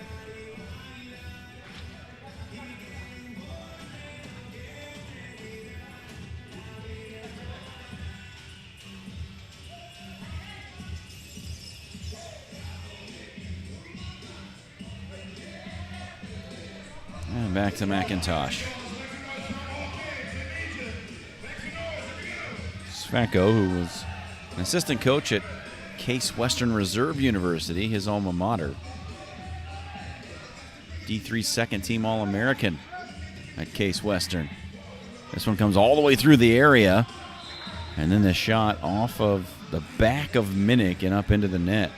And back to Mcintosh. Sveko, who was an assistant coach at Case Western Reserve University, his alma mater. D3 second team All-American at Case Western. This one comes all the way through the area. And then the shot off of the back of Minnick and up into the net.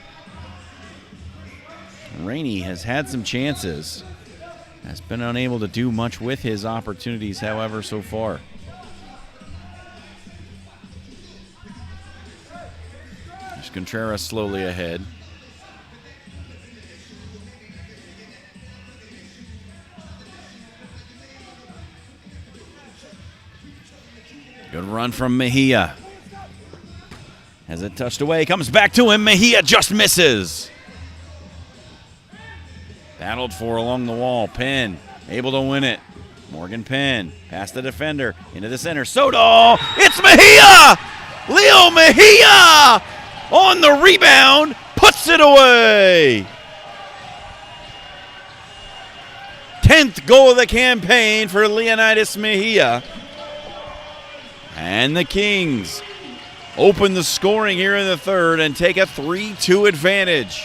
Rainey has had some chances. Has been unable to do much with his opportunities, however, so far. There's Contreras slowly ahead. Good run from Mejia. Has it touched away, comes back to him. Mejia just misses. Battled for along the wall. Penn able to win it. Morgan Penn past the defender into the center. Sodal. It's Mejia. Leo Mejia on the rebound. Puts it away. 10th goal of the campaign for Leonidas Mejia. And the Kings open the scoring here in the third and take a 3-2 advantage.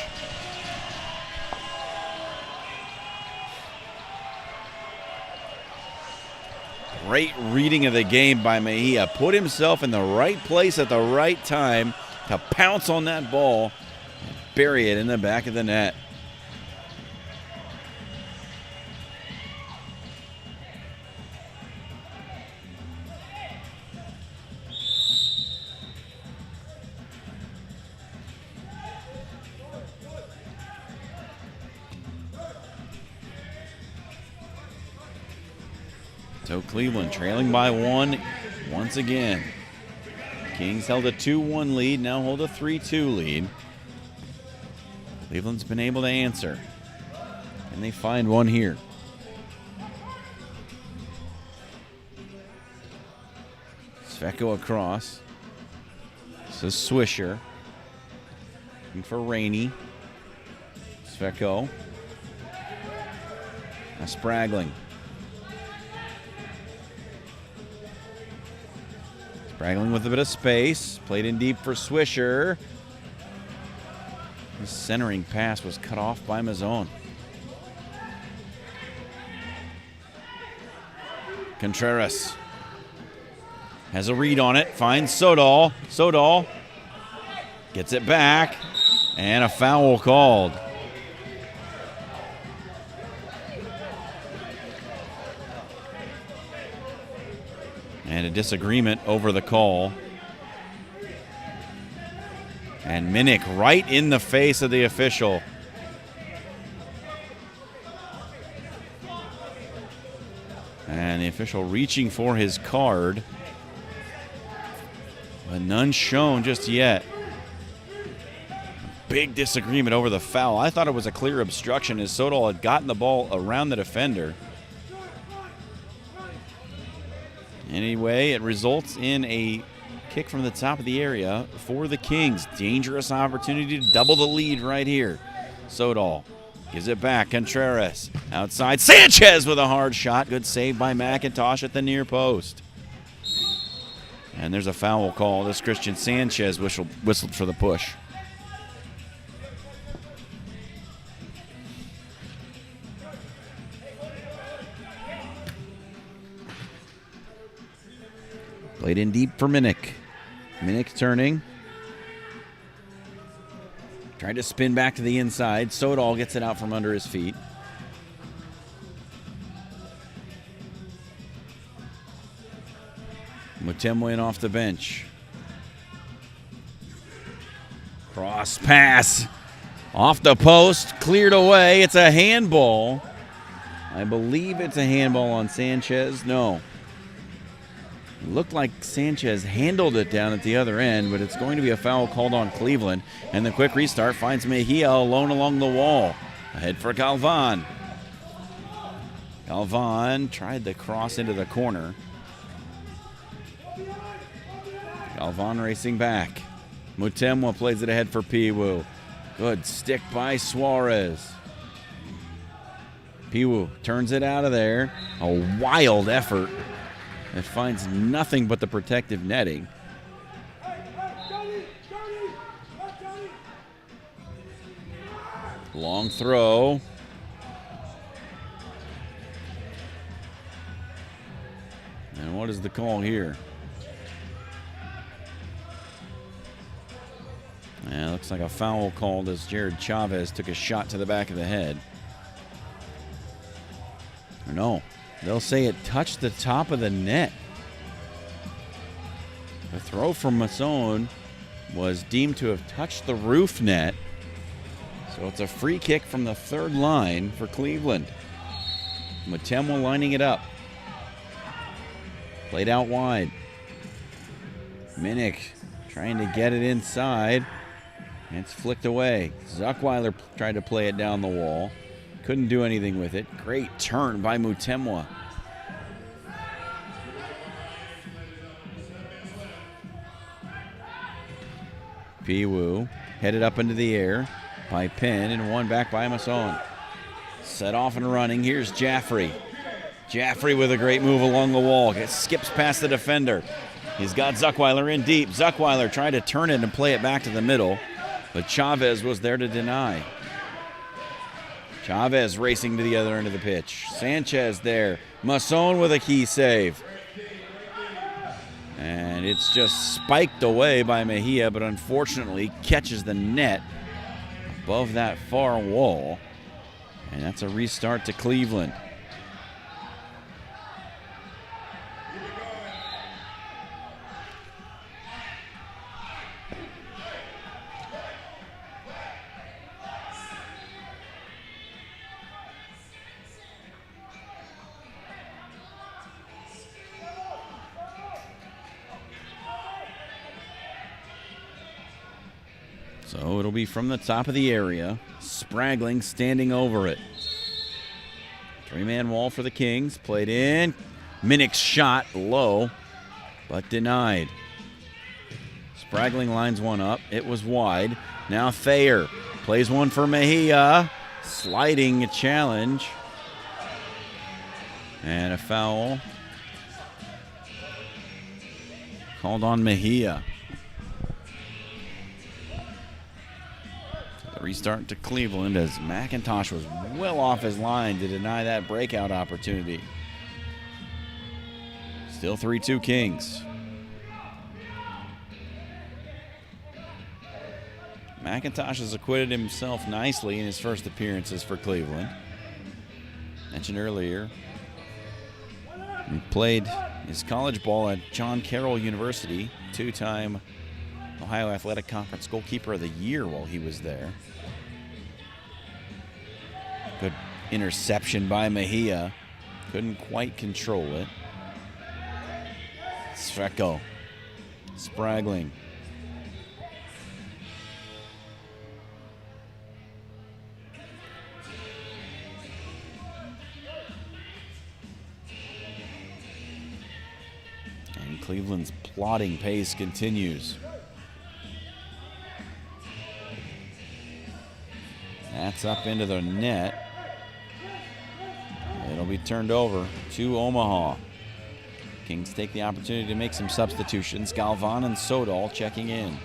Great reading of the game by Mejia. Put himself in the right place at the right time to pounce on that ball and bury it in the back of the net. So Cleveland trailing by one once again. Kings held a 2-1 lead, now hold a 3-2 lead. Cleveland's been able to answer. And they find one here. Sveko across. This is Swisher. Looking for Rainey. Sveko. Now Spragling. Spragling with a bit of space. Played in deep for Swisher. His centering pass was cut off by Mazzone. Contreras has a read on it. Finds Sodal. Sodal gets it back. And a foul called. And a disagreement over the call. And Minnick right in the face of the official. And the official reaching for his card. But none shown just yet. Big disagreement over the foul. I thought it was a clear obstruction as Sodal had gotten the ball around the defender. Anyway, it results in a kick from the top of the area for the Kings. Dangerous opportunity to double the lead right here. Sodal gives it back. Contreras outside. Sanchez with a hard shot. Good save by Mcintosh at the near post. And there's a foul call. This Christian Sanchez whistled for the push. Played in deep for Minnick. Minnick turning. Tried to spin back to the inside. Sodal gets it out from under his feet. Mutemwa in off the bench. Cross pass. Off the post. Cleared away. It's a handball. I believe it's a handball on Sanchez. No. It looked like Sanchez handled it down at the other end, but it's going to be a foul called on Cleveland. And the quick restart finds Mejia alone along the wall. Ahead for Galvan. Galvan tried to cross into the corner. Galvan racing back. Mutemwa plays it ahead for Piwu. Good stick by Suarez. Piwu turns it out of there. A wild effort that finds nothing but the protective netting. Long throw. And what is the call here? Yeah, looks like a foul called as Jared Chavez took a shot to the back of the head. Or no, they'll say it touched the top of the net. The throw from Masson was deemed to have touched the roof net. So it's a free kick from the third line for Cleveland. Mutemwa lining it up. Played out wide. Minnick trying to get it inside. It's flicked away. Zuckweiler tried to play it down the wall. Couldn't do anything with it. Great turn by Mutemwa. Piwu headed up into the air by Penn and one back by Masson. Set off and running. Here's Jaffrey. Jaffrey with a great move along the wall. Skips past the defender. He's got Zuckweiler in deep. Zuckweiler tried to turn it and play it back to the middle, but Chavez was there to deny. Chavez racing to the other end of the pitch. Sanchez there. Masson with a key save. And it's just spiked away by Mejia, but unfortunately catches the net above that far wall. And that's a restart to Cleveland. So it'll be from the top of the area. Spragling standing over it. Three-man wall for the Kings. Played in. Minnick's shot low, but denied. Spragling lines one up. It was wide. Now Thayer plays one for Mejia. Sliding a challenge. And a foul called on Mejia. Restart to Cleveland as Mcintosh was well off his line to deny that breakout opportunity. Still 3-2 Kings. Mcintosh has acquitted himself nicely in his first appearances for Cleveland. Mentioned earlier, he played his college ball at John Carroll University, two-time Ohio Athletic Conference Goalkeeper of the Year while he was there. Good interception by Mejia. Couldn't quite control it. Sreko. Spragling. And Cleveland's plodding pace continues. That's up into the net. It'll be turned over to Omaha. Kings take the opportunity to make some substitutions. Galvan and Sodal checking in.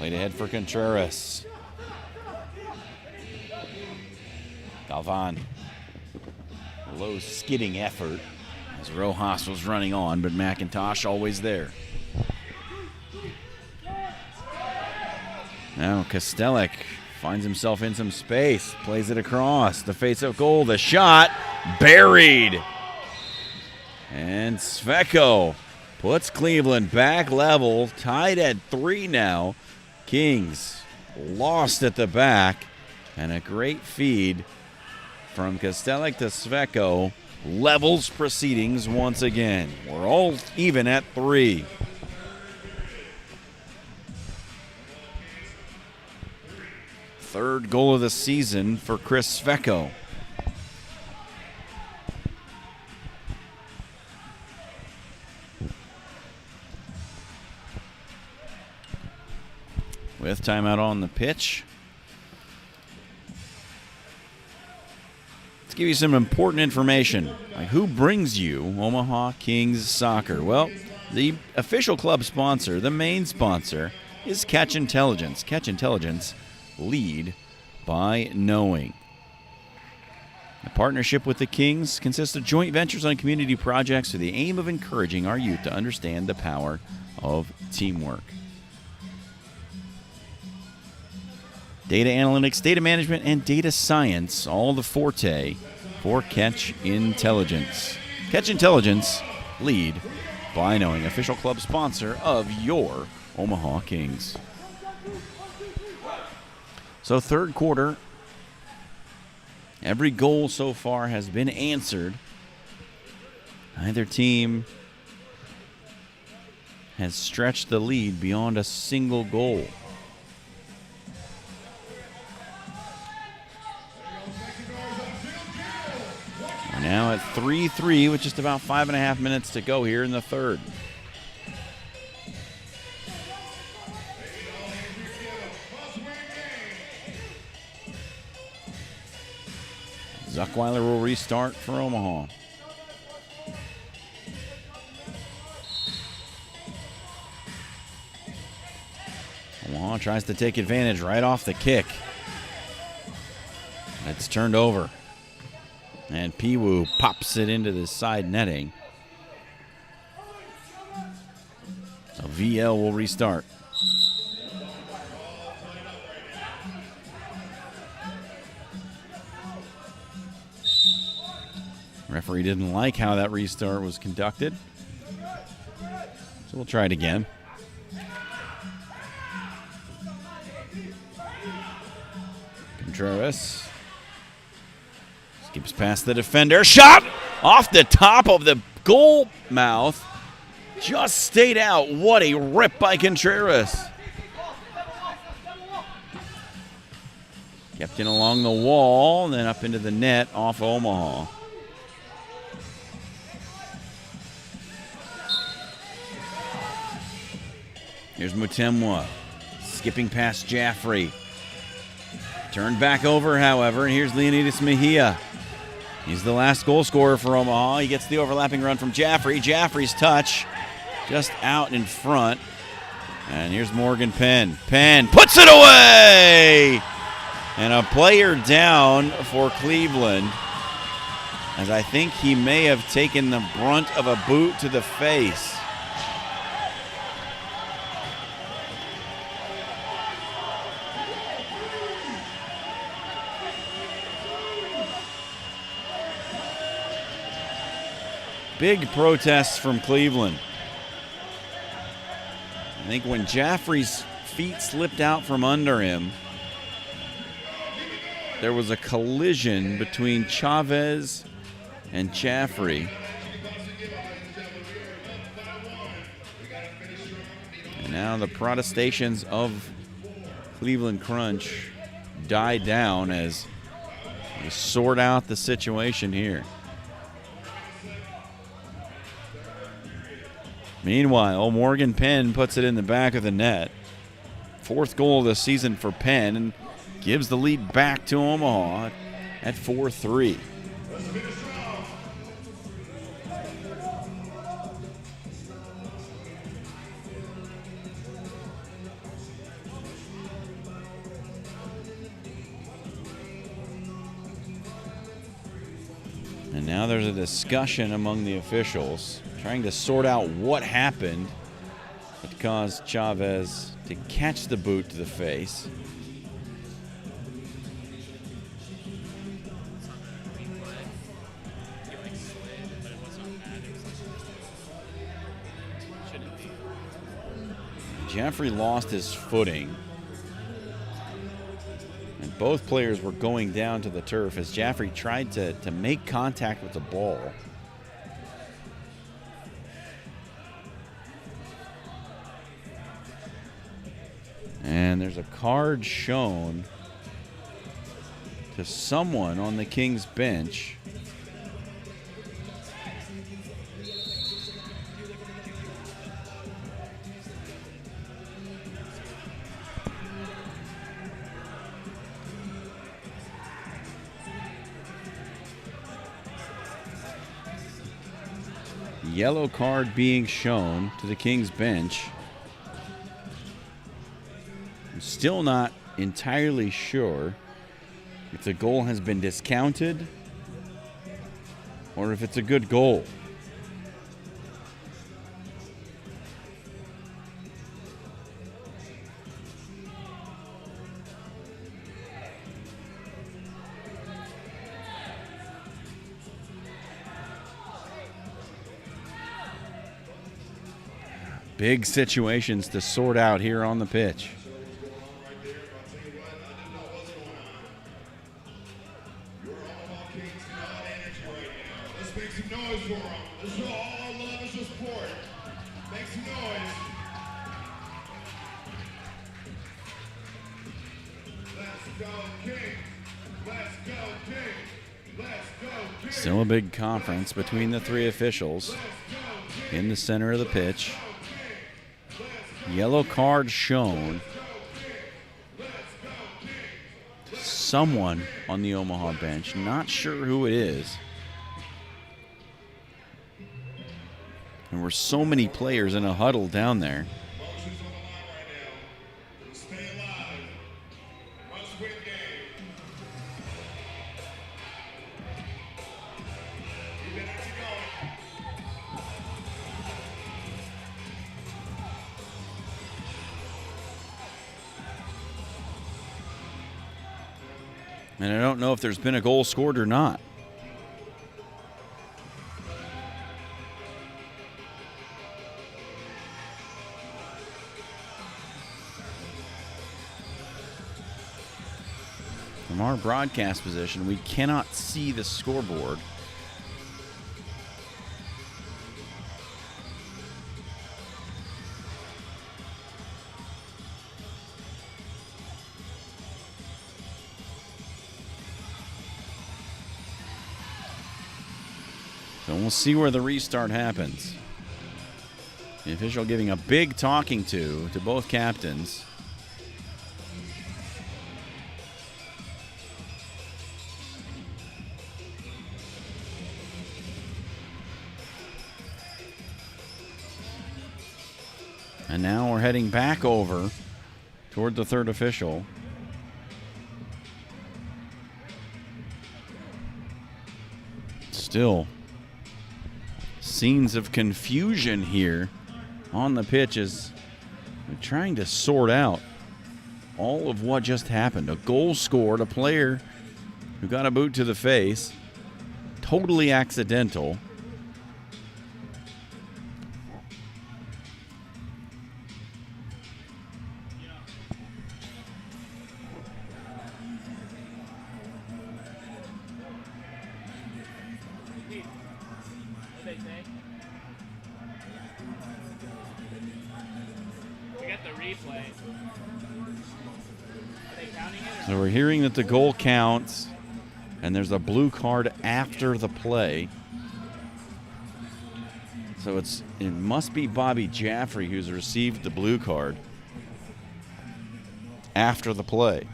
Played ahead for Contreras. Galvan. Low skidding effort as Rojas was running on, but Mcintosh always there. Now Kostelek finds himself in some space, plays it across the face of goal. The shot buried. And Sveko puts Cleveland back level, tied at 3 now. Kings lost at the back, and a great feed from Kostelek to Sveko levels proceedings once again. We're all even at 3. Third goal of the season for Chris Sveko. With timeout on the pitch. Let's give you some important information. Like, who brings you Omaha Kings soccer? Well, the official club sponsor, the main sponsor, is Catch Intelligence. Catch Intelligence, lead by knowing. A partnership with the Kings consists of joint ventures on community projects with the aim of encouraging our youth to understand the power of teamwork. Data analytics, data management, and data science, all the forte for Catch Intelligence. Catch Intelligence, lead by knowing. Official club sponsor of your Omaha Kings. So third quarter, every goal so far has been answered. Neither team has stretched the lead beyond a single goal. We're now at 3-3 with just about 5.5 minutes to go here in the third. Zuckweiler will restart for Omaha. Omaha tries to take advantage right off the kick. It's turned over. And Piwu pops it into the side netting. So VL will restart. Referee didn't like how that restart was conducted. So we'll try it again. Contreras skips past the defender. Shot off the top of the goal mouth. Just stayed out. What a rip by Contreras. Kept in along the wall and then up into the net off Omaha. Here's Mutemwa, skipping past Jaffrey. Turned back over, however, and here's Leonidas Mejia. He's the last goal scorer for Omaha. He gets the overlapping run from Jaffrey. Jaffrey's touch just out in front. And here's Morgan Penn. Penn puts it away! And a player down for Cleveland, as I think he may have taken the brunt of a boot to the face. Big protests from Cleveland. I think when Jaffrey's feet slipped out from under him, there was a collision between Chavez and Jaffrey. And now the protestations of Cleveland Crunch die down as we sort out the situation here. Meanwhile, Morgan Penn puts it in the back of the net. Fourth goal of the season for Penn and gives the lead back to Omaha at 4-3. And now there's a discussion among the officials trying to sort out what happened that caused Chavez to catch the boot to the face. Jaffrey lost his footing. And both players were going down to the turf as Jaffrey tried to make contact with the ball. And there's a card shown to someone on the Kings bench. Yellow card being shown to the Kings bench. I'm still not entirely sure if the goal has been discounted or if it's a good goal. Big situations to sort out here on the pitch. Let's make some noise for them. Let's show all our love and support. Make some noise. Let's go, King. Let's go, King. Let's go, King. Still a big conference between the three officials in the center of the pitch. Yellow card shown. Someone on the Omaha bench. Not sure who it is. There were so many players in a huddle down there. Emotions on the line right now. Stay alive. Must-win game. Keep it as you're going. And I don't know if there's been a goal scored or not. From our broadcast position, we cannot see the scoreboard. So we'll see where the restart happens. The official giving a big talking to both captains. And now we're heading back over toward the third official. Still scenes of confusion here on the pitch as we're trying to sort out all of what just happened. A goal scored, a player who got a boot to the face, totally accidental. So we're hearing that the goal counts, and there's a blue card after the play. So it must be Bobby Jaffrey who's received the blue card after the play.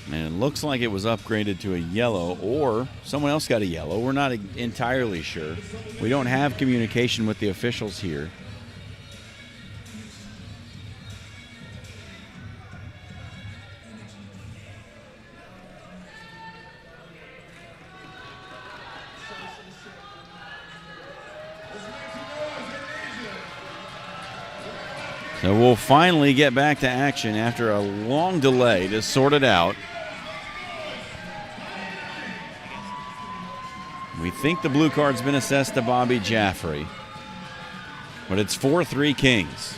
And it looks like it was upgraded to a yellow, or someone else got a yellow. We're not entirely sure. We don't have communication with the officials here. So we'll finally get back to action after a long delay to sort it out. We think the blue card's been assessed to Bobby Jaffrey, but it's 4-3 Kings.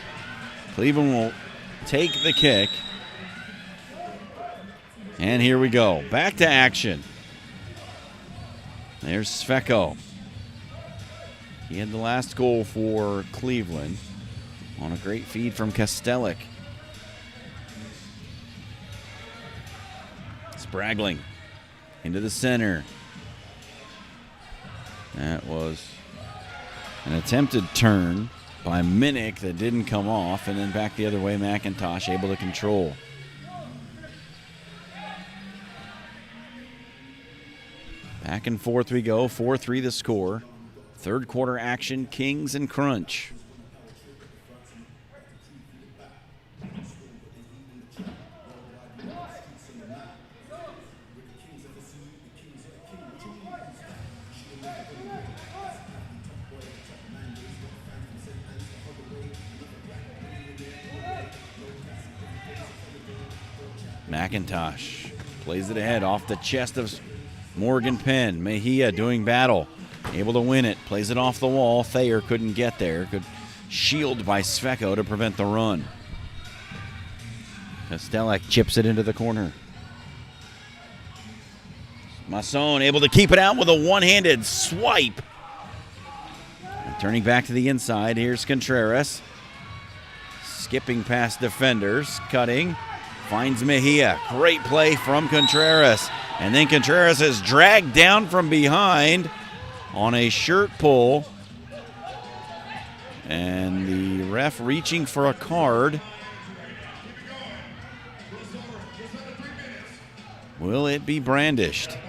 Cleveland will take the kick. And here we go. Back to action. There's Sveko. He had the last goal for Cleveland on a great feed from Kostelic. Spraggling into the center. That was an attempted turn by Minnick that didn't come off, and then back the other way, Mcintosh able to control. Back and forth we go, 4-3 the score. Third quarter action, Kings and Crunch. Mcintosh plays it ahead off the chest of Morgan Penn. Mejia doing battle, able to win it, plays it off the wall. Thayer couldn't get there, good shield by Sveko to prevent the run. Kostelic chips it into the corner. Masson able to keep it out with a one-handed swipe. And turning back to the inside, here's Contreras. Skipping past defenders, cutting. Finds Mejia. Great play from Contreras. And then Contreras is dragged down from behind on a shirt pull. And the ref reaching for a card. Will it be brandished?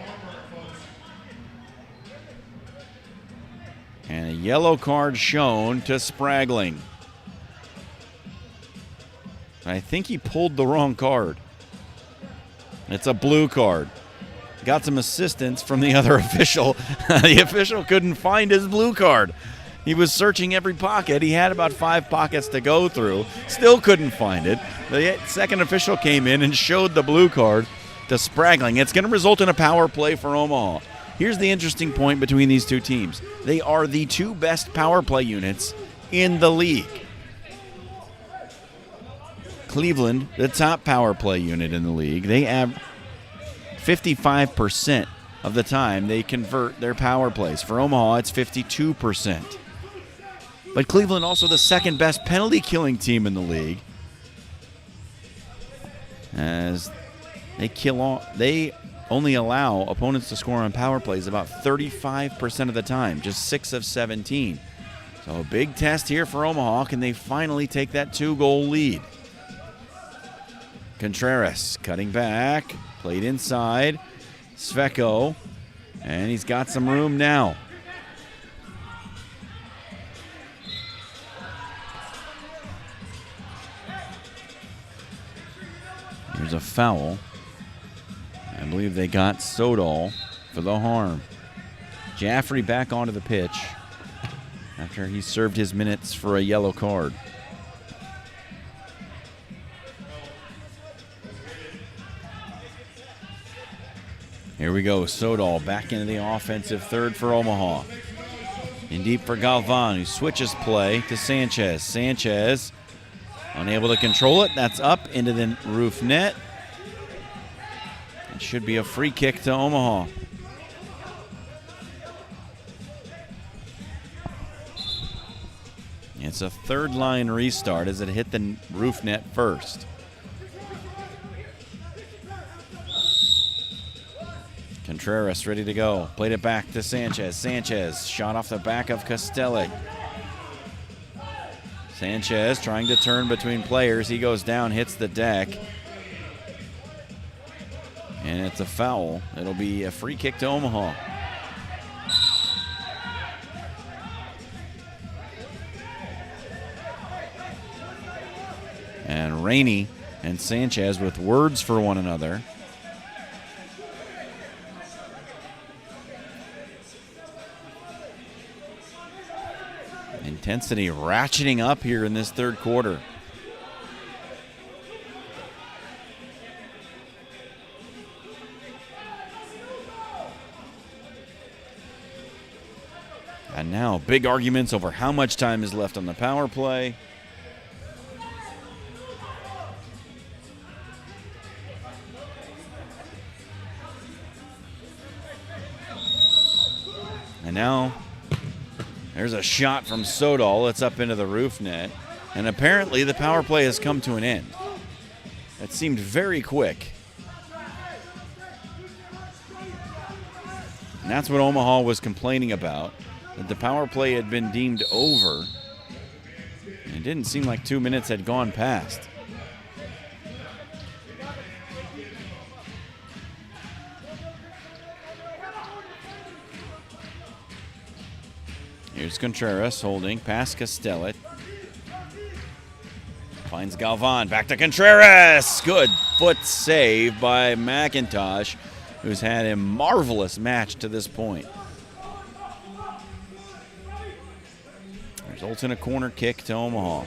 And a yellow card shown to Spraggling. I think he pulled the wrong card. It's a blue card. Got some assistance from the other official. The official couldn't find his blue card. He was searching every pocket. He had about 5 pockets to go through. Still couldn't find it. The second official came in and showed the blue card to Spraggling. It's going to result in a power play for Omaha. Here's the interesting point between these two teams. They are the 2 best power play units in the league. Cleveland, the top power play unit in the league, they have 55% of the time they convert their power plays. For Omaha, it's 52%. But Cleveland also the second best penalty killing team in the league, as they only allow opponents to score on power plays about 35% of the time, just 6 of 17. So a big test here for Omaha. Can they finally take that 2-goal lead? Contreras cutting back, played inside. Sveko, and he's got some room now. There's a foul. I believe they got Sodal for the harm. Jaffrey back onto the pitch after he served his minutes for a yellow card. Here we go, Sodal back into the offensive third for Omaha. In deep for Galvan, who switches play to Sanchez. Sanchez unable to control it. That's up into the roof net. It should be a free kick to Omaha. It's a third line restart as it hit the roof net first. Contreras ready to go. Played it back to Sanchez. Sanchez shot off the back of Kostelic. Sanchez trying to turn between players. He goes down, hits the deck. And it's a foul. It'll be a free kick to Omaha. And Rainey and Sanchez with words for one another. Intensity ratcheting up here in this third quarter. And now big arguments over how much time is left on the power play. And now there's a shot from Sodal. It's up into the roof net. And apparently the power play has come to an end. It seemed very quick. And that's what Omaha was complaining about, that the power play had been deemed over. And it didn't seem like 2 minutes had gone past. Here's Contreras holding past Castellet. Finds Galvan. Back to Contreras. Good foot save by Mcintosh, who's had a marvelous match to this point. Results in a corner kick to Omaha.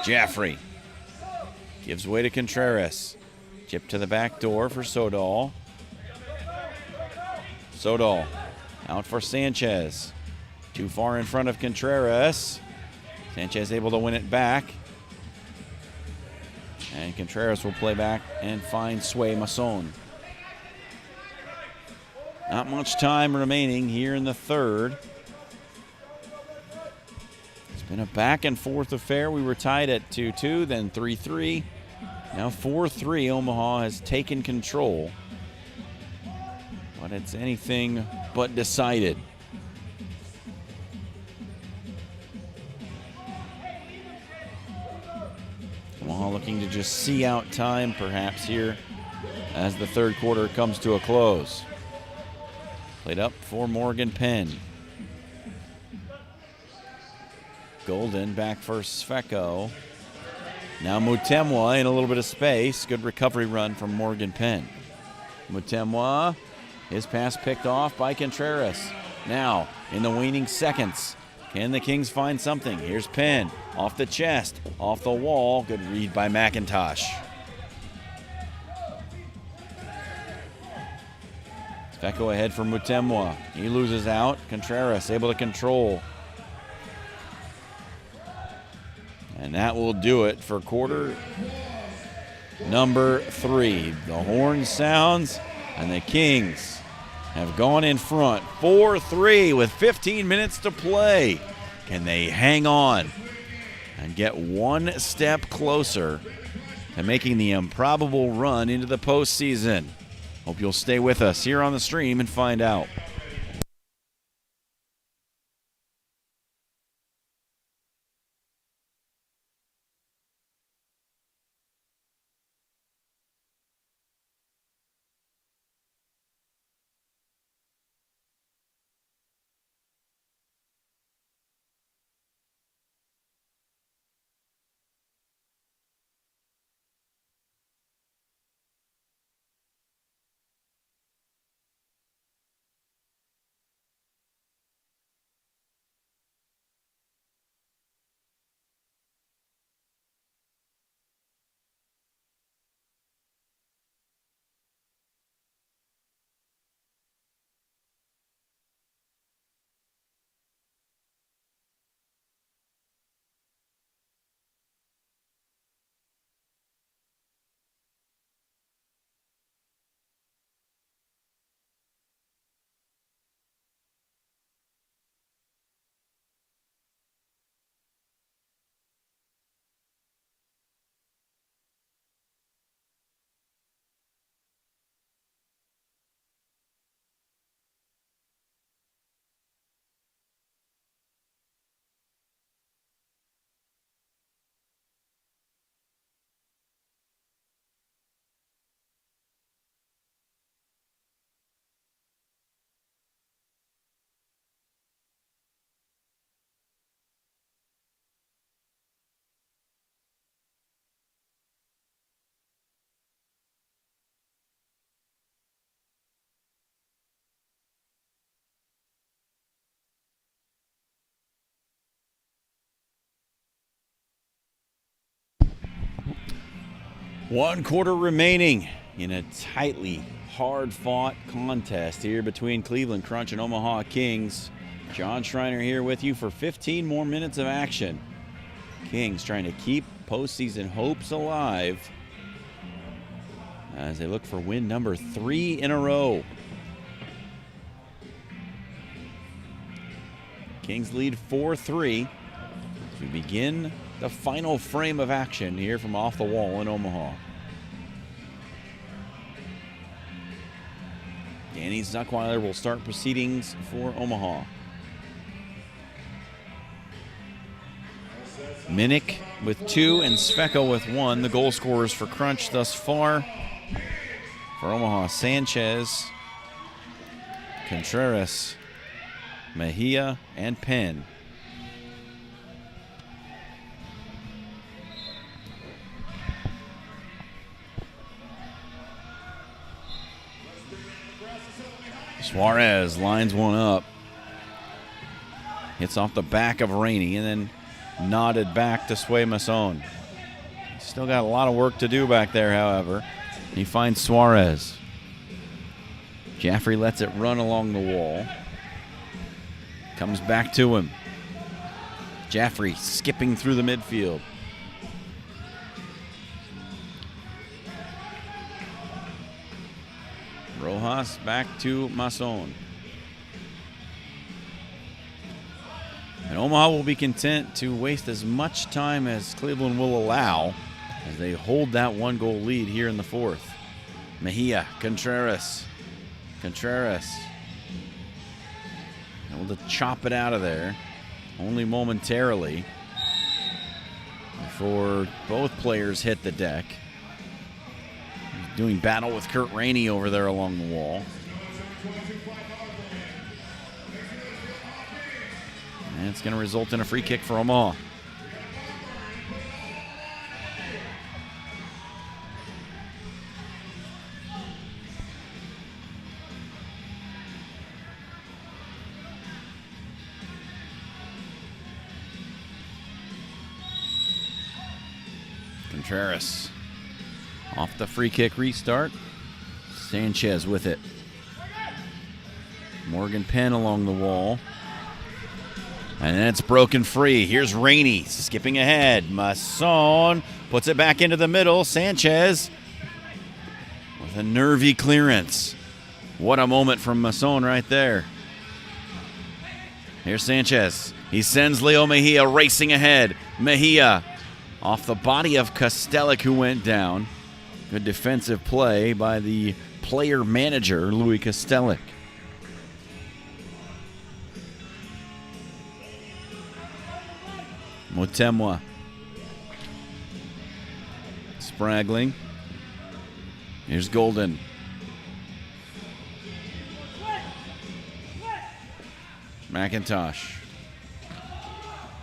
Jaffrey gives way to Contreras. Chip to the back door for Sodal. Sodal out for Sanchez. Too far in front of Contreras. Sanchez able to win it back. And Contreras will play back and find Sway Masson. Not much time remaining here in the third. It's been a back and forth affair. We were tied at 2-2, then 3-3. Now 4-3. Omaha has taken control. But it's anything but decided. Omaha looking to just see out time perhaps here as the third quarter comes to a close. Played up for Morgan Penn. Golden back for Sveko. Now Mutemwa in a little bit of space. Good recovery run from Morgan Penn. Mutemwa, his pass picked off by Contreras. Now, in the waning seconds, can the Kings find something? Here's Penn, off the chest, off the wall. Good read by Mcintosh. Sveko ahead for Mutemwa. He loses out. Contreras able to control. And that will do it for quarter number 3. The horn sounds, and the Kings have gone in front 4-3 with 15 minutes to play. Can they hang on and get one step closer to making the improbable run into the postseason? Hope you'll stay with us here on the stream and find out. One quarter remaining in a tightly hard-fought contest here between Cleveland Crunch and Omaha Kings. John Schreiner here with you for 15 more minutes of action. Kings trying to keep postseason hopes alive as they look for win number 3 in a row. Kings lead 4-3 as we begin the final frame of action here from off the wall in Omaha. Danny Zuckweiler will start proceedings for Omaha. Minnick with 2 and Svecka with 1. The goal scorers for Crunch thus far. For Omaha, Sanchez, Contreras, Mejia, and Penn. Suarez lines one up. Hits off the back of Rainey and then nodded back to Sway Masson. Still got a lot of work to do back there, however. He finds Suarez. Jaffrey lets it run along the wall. Comes back to him. Jaffrey skipping through the midfield. Rojas back to Masson. And Omaha will be content to waste as much time as Cleveland will allow as they hold that 1-goal lead here in the 4th. Mejia, Contreras. Contreras able to chop it out of there, only momentarily, before both players hit the deck. Doing battle with Kurt Rainey over there along the wall. And it's going to result in a free kick for Omaha. Contreras off the free kick restart. Sanchez with it. Morgan Penn along the wall. And then it's broken free. Here's Rainey skipping ahead. Masson puts it back into the middle. Sanchez with a nervy clearance. What a moment from Masson right there. Here's Sanchez. He sends Leo Mejia racing ahead. Mejia off the body of Kostelic, who went down. Good defensive play by the player manager, Louis Kostelic. Motemwa. Spraggling. Here's Golden. Mcintosh.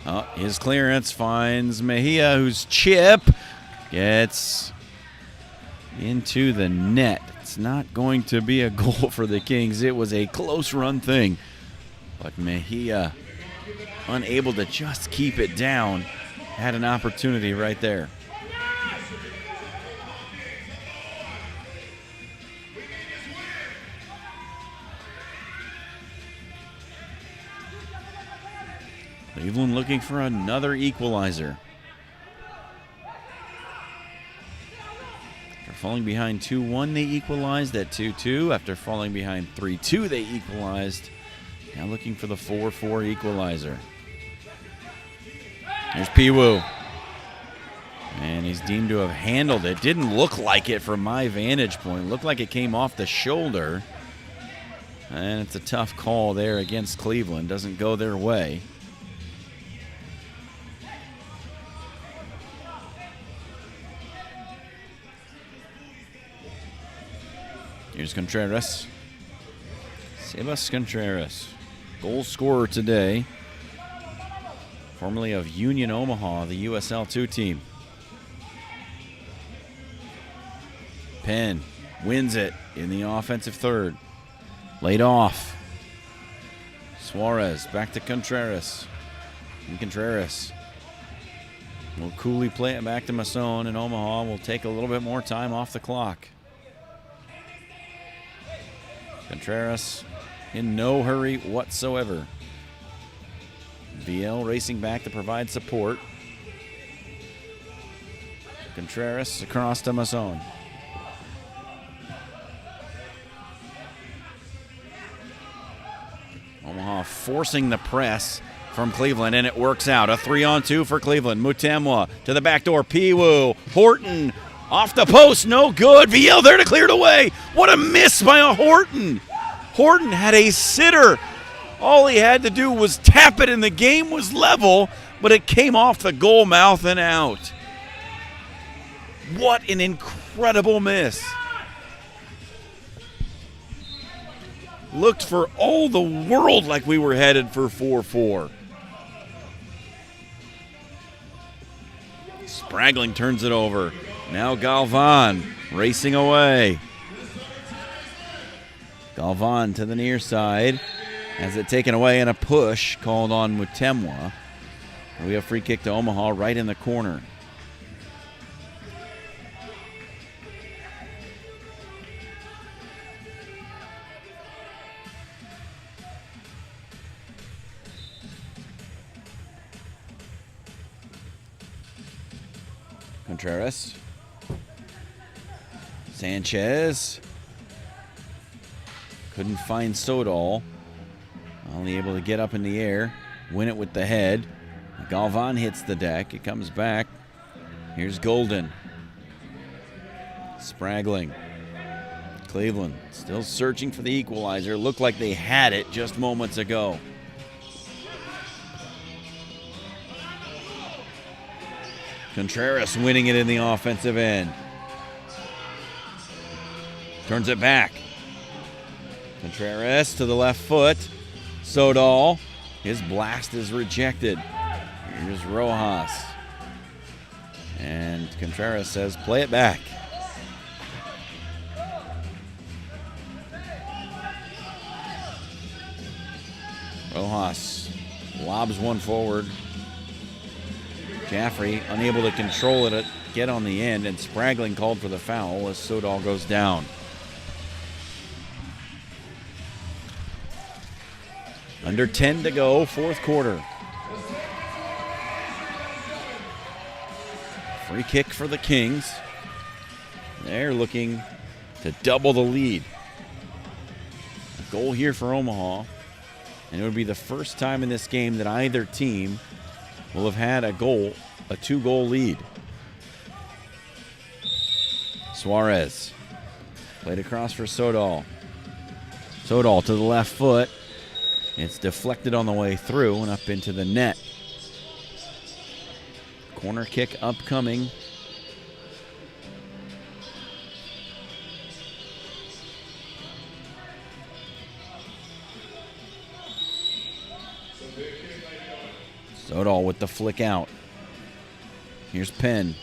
Oh, his clearance finds Mejia, whose chip gets into the net. It's not going to be a goal for the Kings. It was a close run thing. But Mejia, unable to just keep it down, had an opportunity right there. Cleveland looking for another equalizer. After falling behind 2-1, they equalized at 2-2. After falling behind 3-2, they equalized. Now looking for the 4-4 equalizer. Here's Piwu. And he's deemed to have handled it. Didn't look like it from my vantage point. Looked like it came off the shoulder. And it's a tough call there against Cleveland. Doesn't go their way. Here's Contreras. Sebas Contreras, goal scorer today. Formerly of Union Omaha, the USL 2 team. Penn wins it in the offensive third. Laid off. Suarez back to Contreras. And Contreras will coolly play it back to Masson, and Omaha will take a little bit more time off the clock. Contreras in no hurry whatsoever. VL racing back to provide support. Contreras across to Masson. Omaha forcing the press from Cleveland, and it works out. A 3-on-2 for Cleveland. Mutemwa to the back door. Piwu. Horton off the post. No good. VL there to clear it away. What a miss by a Horton. Horton had a sitter. All he had to do was tap it, and the game was level, but it came off the goal mouth and out. What an incredible miss. Looked for all the world like we were headed for 4-4. Spragling turns it over. Now Galvan racing away. Galvan to the near side. Has it taken away, and a push called on Mutemwa. We have free kick to Omaha right in the corner. Contreras. Sanchez. Couldn't find Sodal. Only able to get up in the air, win it with the head. Galvan hits the deck. It comes back. Here's Golden. Spragling. Cleveland still searching for the equalizer. Looked like they had it just moments ago. Contreras winning it in the offensive end. Turns it back. Contreras to the left foot. Sodal. His blast is rejected. Here's Rojas. And Contreras says, play it back. Rojas lobs one forward. Jaffrey unable to control it, get on the end, and Spragling called for the foul as Sodal goes down. Under 10 to go, fourth quarter. Free kick for the Kings. They're looking to double the lead. A goal here for Omaha, and it would be the first time in this game that either team will have had a two-goal lead. Suarez played across for Sodal. Sodal to the left foot. It's deflected on the way through and up into the net. Corner kick upcoming. Sodal with the flick out. Here's Penn.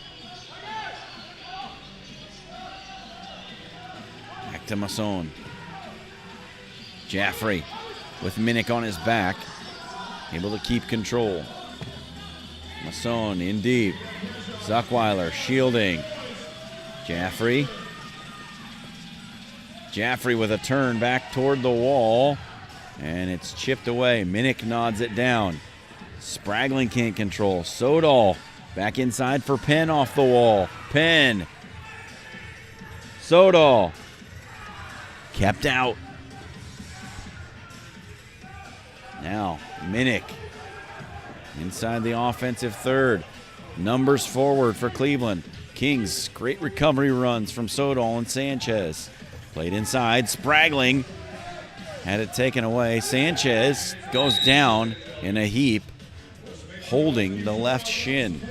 Back to Masson. Jaffrey with Minnick on his back. Able to keep control. Masson in deep. Zuckweiler shielding. Jaffrey. Jaffrey with a turn back toward the wall. And it's chipped away. Minnick nods it down. Spragling can't control. Sodal back inside for Penn off the wall. Penn. Sodal. Kept out. Now, Minnick inside the offensive third. Numbers forward for Cleveland. Kings, great recovery runs from Sodal and Sanchez. Played inside. Spragling had it taken away. Sanchez goes down in a heap, holding the left shin.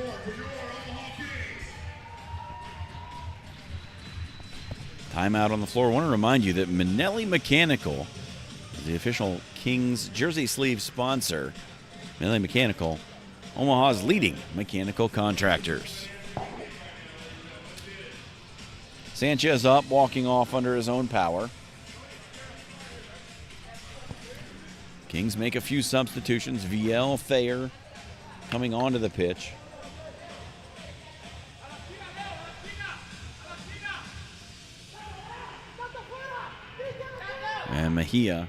Timeout on the floor. I want to remind you that Manelli Mechanical is the official Kings jersey sleeve sponsor. Manelli Mechanical, Omaha's leading mechanical contractors. Sanchez up, walking off under his own power. Kings make a few substitutions. VL, Thayer coming onto the pitch. And Mejia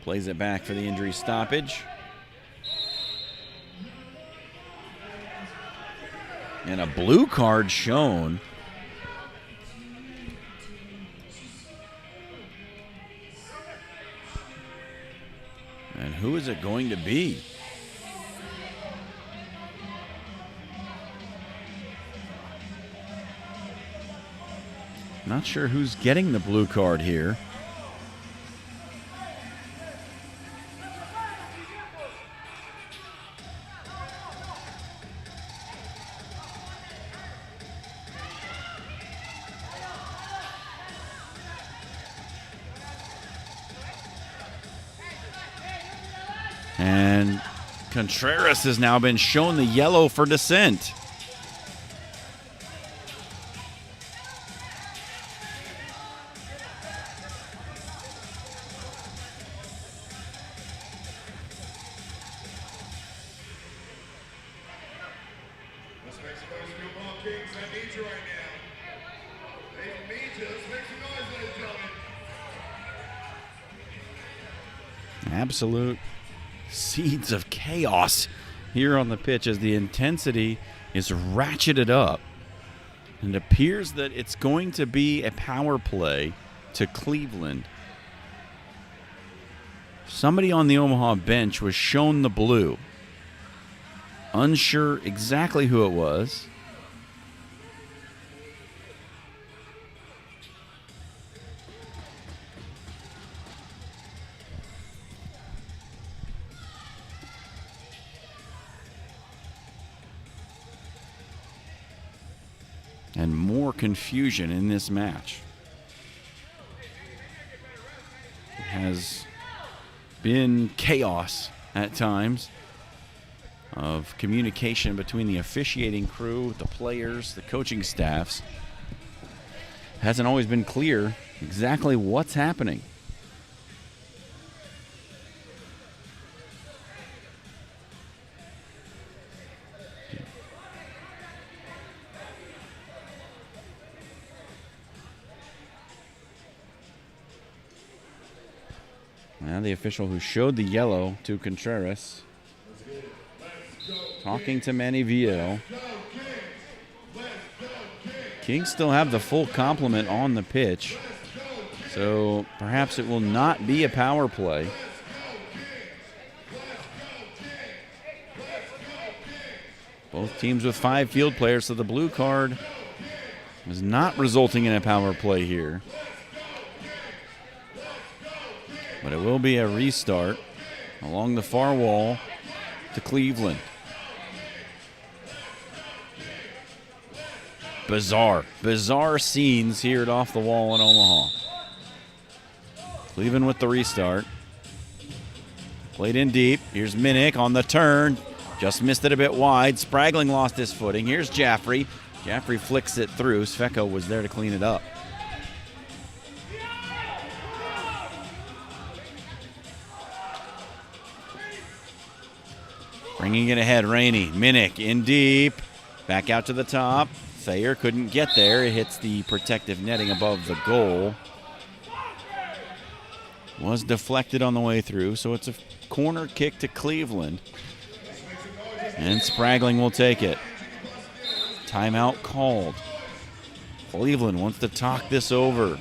plays it back for the injury stoppage. And a blue card shown. And who is it going to be? Not sure who's getting the blue card here. And Contreras has now been shown the yellow for dissent. Let's make some noise for the Omaha Kings. They need you right now. They need you. Let's make some noise, ladies and gentlemen. Absolute seeds of chaos here on the pitch as the intensity is ratcheted up. And it appears that it's going to be a power play to Cleveland. Somebody on the Omaha bench was shown the blue. Unsure exactly who it was. And more confusion in this match. It has been chaos at times of communication between the officiating crew, the players, the coaching staffs. It hasn't always been clear exactly what's happening. Now the official who showed the yellow to Contreras talking to Manny Vieto. Kings still have the full complement on the pitch, so perhaps it will not be a power play. Both teams with 5 field players, so the blue card is not resulting in a power play here. But it will be a restart along the far wall to Cleveland. Bizarre scenes here at Off the Wall in Omaha. Cleveland with the restart. Played in deep. Here's Minnick on the turn. Just missed it a bit wide. Spragling lost his footing. Here's Jaffrey. Jaffrey flicks it through. Sveko was there to clean it up. Bringing it ahead, Rainey. Minnick in deep. Back out to the top. Thayer couldn't get there. It hits the protective netting above the goal. Was deflected on the way through, so it's a corner kick to Cleveland. And Spragling will take it. Timeout called. Cleveland wants to talk this over.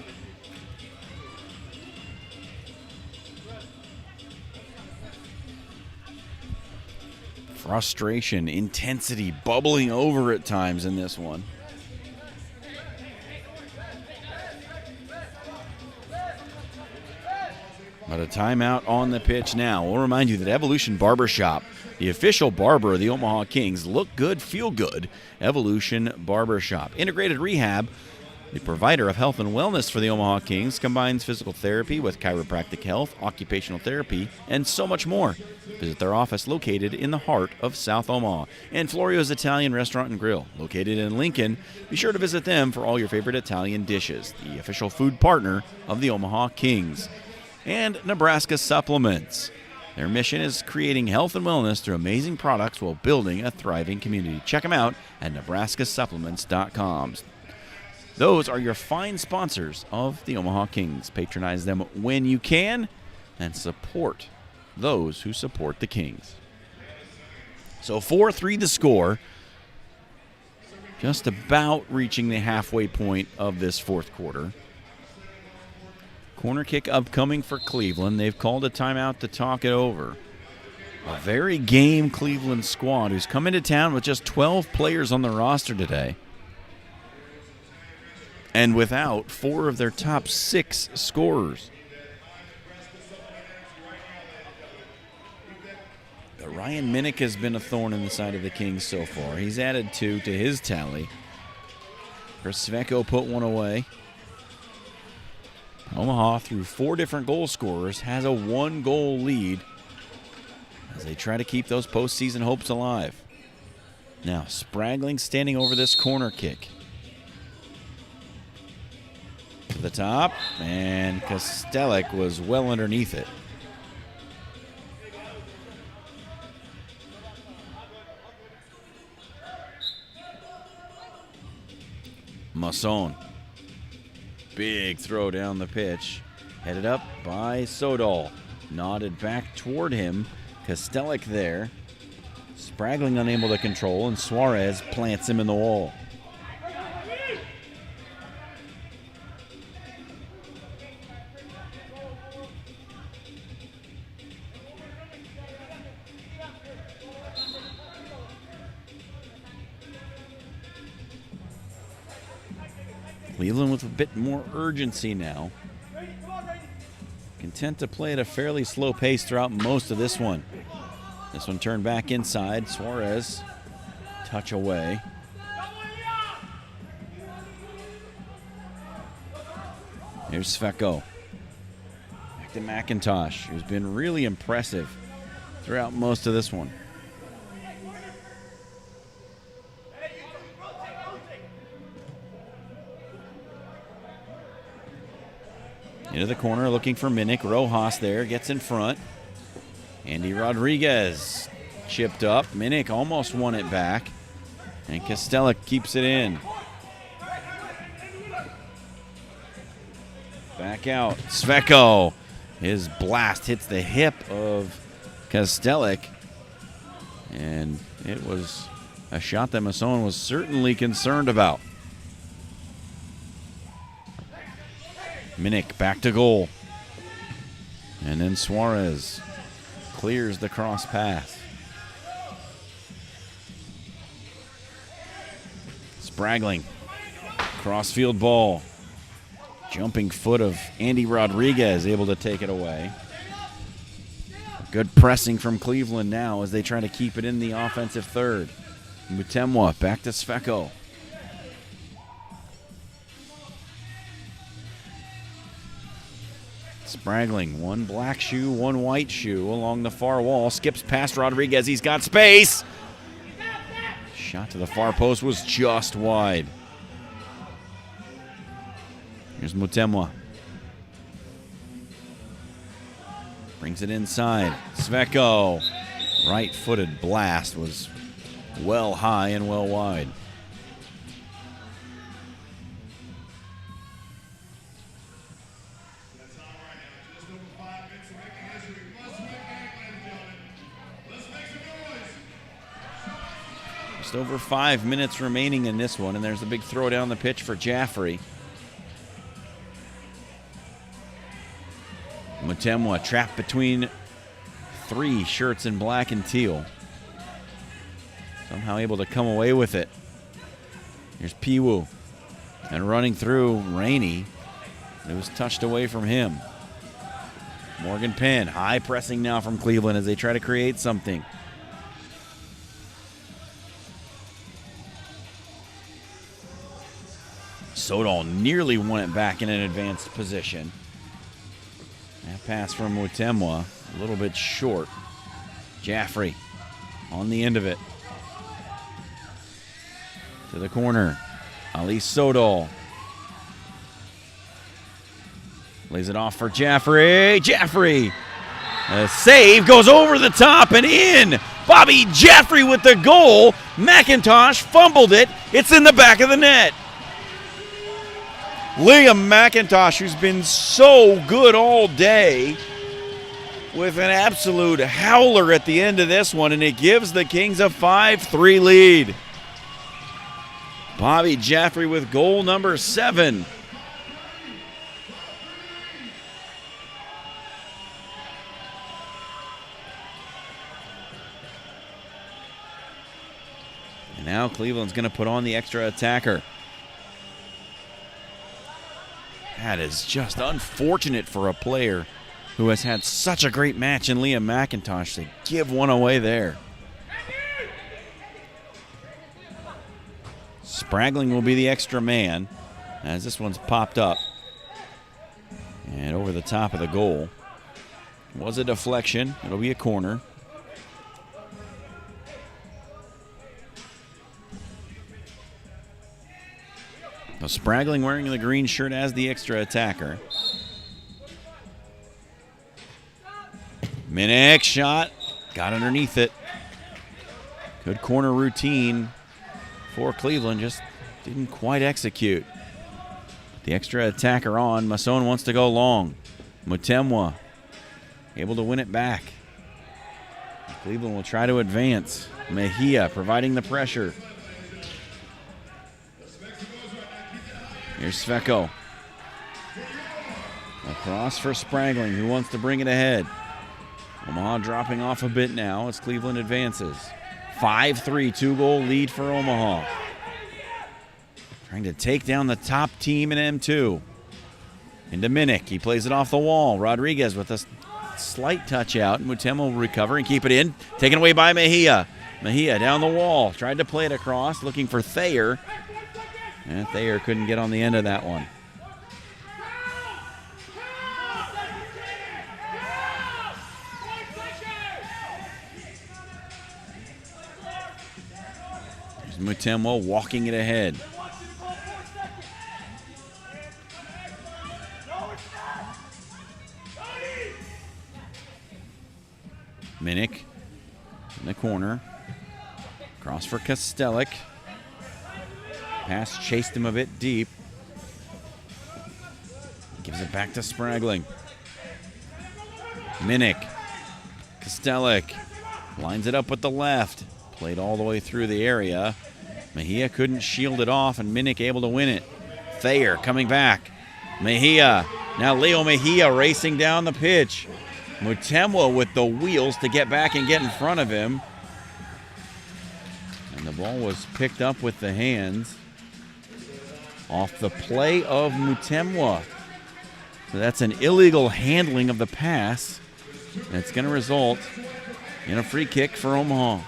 Frustration, intensity bubbling over at times in this one. But a timeout on the pitch now. We'll remind you that Evolution Barbershop, the official barber of the Omaha Kings, look good, feel good. Evolution Barbershop. Integrated Rehab, the provider of health and wellness for the Omaha Kings, combines physical therapy with chiropractic health, occupational therapy, and so much more. Visit their office located in the heart of South Omaha. And Florio's Italian Restaurant and Grill, located in Lincoln. Be sure to visit them for all your favorite Italian dishes, the official food partner of the Omaha Kings. And Nebraska Supplements. Their mission is creating health and wellness through amazing products while building a thriving community. Check them out at nebraskasupplements.com. Those are your fine sponsors of the Omaha Kings. Patronize them when you can and support those who support the Kings. So 4-3 the score. Just about reaching the halfway point of this fourth quarter. Corner kick upcoming for Cleveland. They've called a timeout to talk it over. A very game Cleveland squad who's come into town with just 12 players on the roster today. And without 4 of their top 6 scorers. But Ryan Minnick has been a thorn in the side of the Kings so far. He's added 2 to his tally. Sveko put 1 away. Omaha, through 4 different goal scorers, has a 1-goal lead as they try to keep those postseason hopes alive. Now, Spragling standing over this corner kick. To the top, and Kostelek was well underneath it. Masson. Big throw down the pitch. Headed up by Sodal. Nodded back toward him. Kostelek there. Spragling unable to control, and Suarez plants him in the wall. Cleveland with a bit more urgency now. Content to play at a fairly slow pace throughout most of this one. This one turned back inside. Suarez, touch away. Here's Sveko. Back to Mcintosh, who's been really impressive throughout most of this one. Into the corner, looking for Minnick. Rojas there, gets in front. Andy Rodriguez chipped up. Minnick almost won it back. And Kostelek keeps it in. Back out. Sveko. His blast hits the hip of Kostelek. And it was a shot that Masson was certainly concerned about. Minnick back to goal. And then Suarez clears the cross path. Spragling. Crossfield ball. Jumping foot of Andy Rodriguez able to take it away. Good pressing from Cleveland now as they try to keep it in the offensive third. Mutemwa back to Sveko. Spragling, 1 black shoe, 1 white shoe along the far wall. Skips past Rodriguez. He's got space. Shot to the far post was just wide. Here's Mutemwa. Brings it inside. Sveko. Right-footed blast was well high and well wide. Just over 5 minutes remaining in this one, and there's a big throw down the pitch for Jaffrey. Mutemwa trapped between 3 shirts in black and teal. Somehow able to come away with it. Here's Piwu. And running through, Rainey. It was touched away from him. Morgan Penn, high pressing now from Cleveland as they try to create something. Sodal nearly won it back in an advanced position. That pass from Mutemwa, a little bit short. Jaffrey on the end of it. To the corner. Ali Sodal. Lays it off for Jaffrey. Jaffrey! A save goes over the top and in. Bobby Jaffrey with the goal. Mcintosh fumbled it. It's in the back of the net. Liam Mcintosh, who's been so good all day, with an absolute howler at the end of this one, and it gives the Kings a 5-3 lead. Bobby Jaffrey with goal number 7. And now Cleveland's going to put on the extra attacker. That is just unfortunate for a player who has had such a great match in Liam Mcintosh to give one away there. Spragling will be the extra man as this one's popped up and over the top of the goal. It was a deflection. It'll be a corner. So Spragling wearing the green shirt as the extra attacker. Minnick shot, got underneath it. Good corner routine for Cleveland, just didn't quite execute. The extra attacker on, Masson wants to go long. Mutemwa able to win it back. Cleveland will try to advance. Mejia providing the pressure. Here's Sveko. Across for Spragling, who wants to bring it ahead. Omaha dropping off a bit now as Cleveland advances. 5-3, 2-goal lead for Omaha. Trying to take down the top team in M2. Into Minnick, he plays it off the wall. Rodriguez with a slight touch out. Mutem will recover and keep it in. Taken away by Mejia. Mejia down the wall, tried to play it across, looking for Thayer. And Thayer couldn't get on the end of that one. There's Mutemwa walking it ahead. Minnick in the corner. Cross for Kostelic. Pass chased him a bit deep. Gives it back to Spragling. Minnick. Kostelic lines it up with the left. Played all the way through the area. Mejia couldn't shield it off, and Minnick able to win it. Thayer coming back. Mejia. Now Leo Mejia racing down the pitch. Mutemwa with the wheels to get back and get in front of him. And the ball was picked up with the hands off the play of Mutemwa. So that's an illegal handling of the pass. And it's going to result in a free kick for Omaha.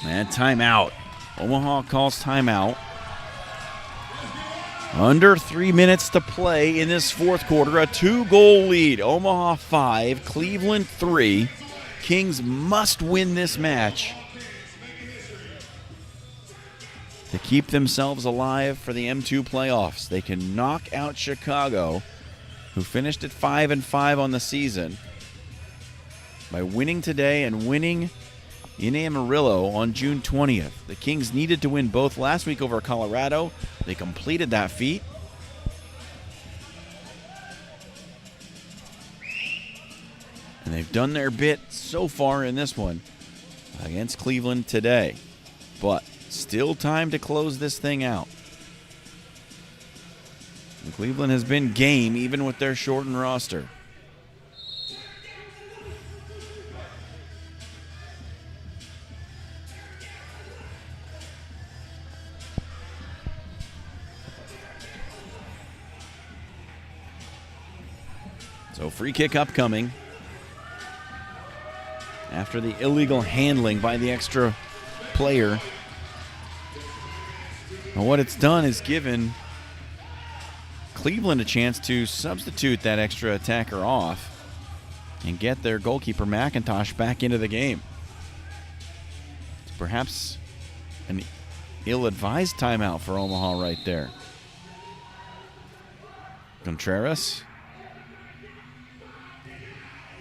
And timeout. Omaha calls timeout. Under 3 minutes to play in this fourth quarter. A 2-goal lead. Omaha 5, Cleveland 3. Kings must win this match to keep themselves alive for the M2 playoffs. They can knock out Chicago, who finished at 5-5 on the season, by winning today and winning in Amarillo on June 20th. The Kings needed to win both last week over Colorado. They completed that feat. And they've done their bit so far in this one against Cleveland today. But still time to close this thing out. And Cleveland has been game even with their shortened roster. So free kick upcoming after the illegal handling by the extra player. And what it's done is given Cleveland a chance to substitute that extra attacker off and get their goalkeeper Mcintosh back into the game. It's perhaps an ill-advised timeout for Omaha right there. Contreras.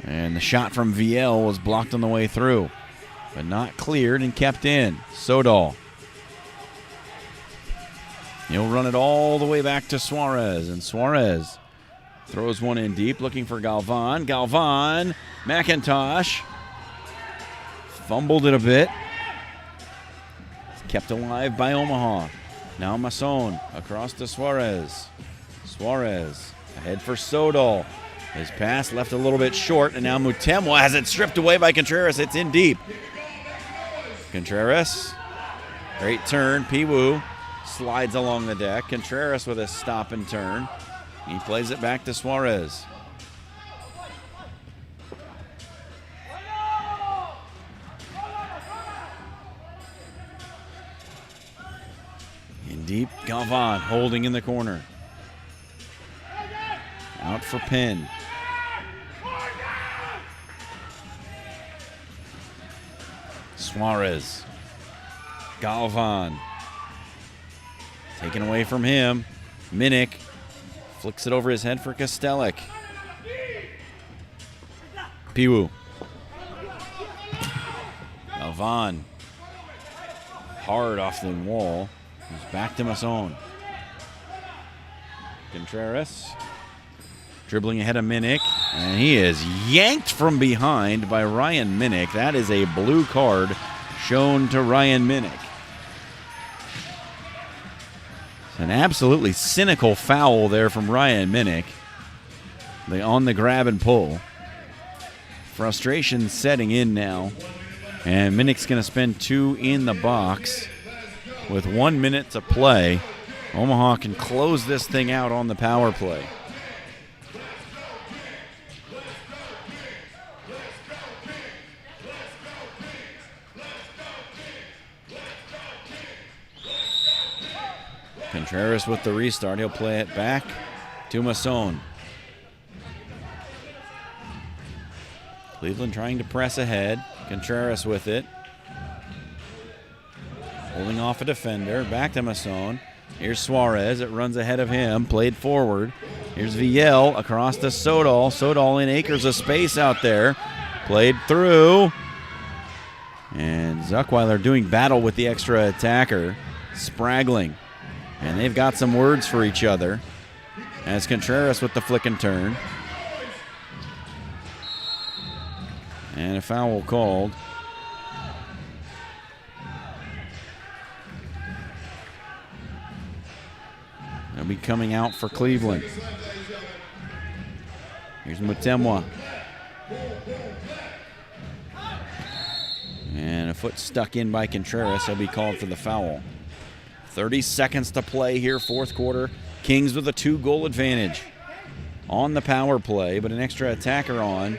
And the shot from VL was blocked on the way through. but not cleared and kept in. Sodal. He'll run it all the way back to Suarez, and Suarez throws one in deep, looking for Galvan. Galvan, Mcintosh. Fumbled it a bit. Kept alive by Omaha. Now Masson across to Suarez. Suarez ahead for Sodal. His pass left a little bit short, and now Mutemwa has it stripped away by Contreras. It's in deep. Contreras, great turn. Piwu slides along the deck. Contreras with a stop and turn. He plays it back to Suarez. In deep, Galvan holding in the corner. Out for Penn. Suarez. Galvan. Taken away from him. Minnick flicks it over his head for Kostelic. Piwu. Galvan. Hard off the wall. He's back to Masson. Contreras. Dribbling ahead of Minnick. And he is yanked from behind by Ryan Minnick. That is a blue card shown to Ryan Minnick. An absolutely cynical foul there from Ryan Minnick. On the grab and pull. Frustration setting in now. And Minnick's going to spend 2 in the box. With 1 minute to play, Omaha can close this thing out on the power play. Contreras with the restart. He'll play it back to Masson. Cleveland trying to press ahead. Contreras with it. Holding off a defender. Back to Masson. Here's Suarez. It runs ahead of him. Played forward. Here's Viel across to Sodal. Sodal in acres of space out there. Played through. And Zuckweiler doing battle with the extra attacker. Spraggling. And they've got some words for each other. As Contreras with the flick and turn. And a foul called. They'll be coming out for Cleveland. Here's Mutemwa. And a foot stuck in by Contreras. He'll be called for the foul. 30 seconds to play here, fourth quarter. Kings with a 2-goal advantage on the power play, but an extra attacker on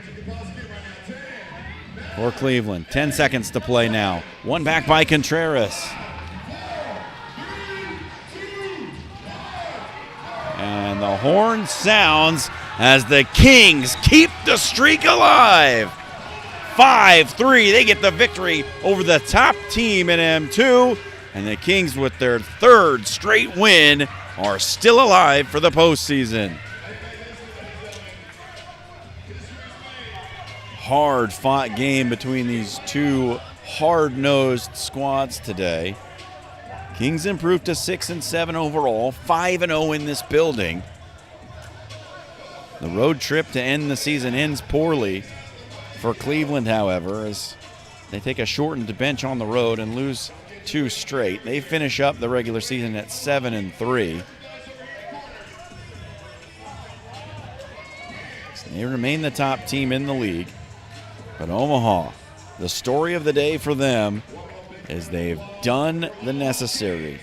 for Cleveland. 10 seconds to play now. One back by Contreras. And the horn sounds as the Kings keep the streak alive. 5-3, they get the victory over the top team in M2. And the Kings, with their 3rd straight win, are still alive for the postseason. Hard-fought game between these two hard-nosed squads today. Kings improved to 6-7 overall, 5-0 in this building. The road trip to end the season ends poorly for Cleveland, however, as they take a shortened bench on the road and lose 2 straight. They finish up the regular season at 7-3. So they remain the top team in the league. But Omaha, the story of the day for them is they've done the necessary.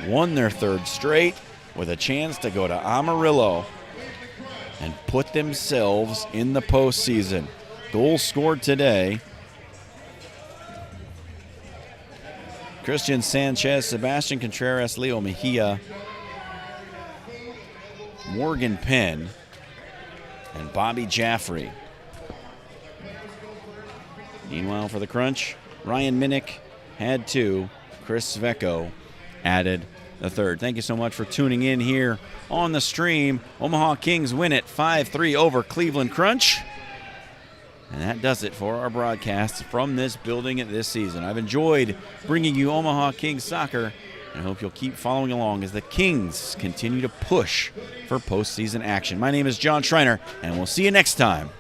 Won their 3rd straight with a chance to go to Amarillo and put themselves in the postseason. Goals scored today. Christian Sanchez, Sebastian Contreras, Leo Mejia, Morgan Penn, and Bobby Jaffrey. Meanwhile, for the Crunch, Ryan Minnick had 2. Chris Svecko added the 3rd. Thank you so much for tuning in here on the stream. Omaha Kings win it 5-3 over Cleveland Crunch. And that does it for our broadcasts from this building this season. I've enjoyed bringing you Omaha Kings soccer, and I hope you'll keep following along as the Kings continue to push for postseason action. My name is John Schreiner, and we'll see you next time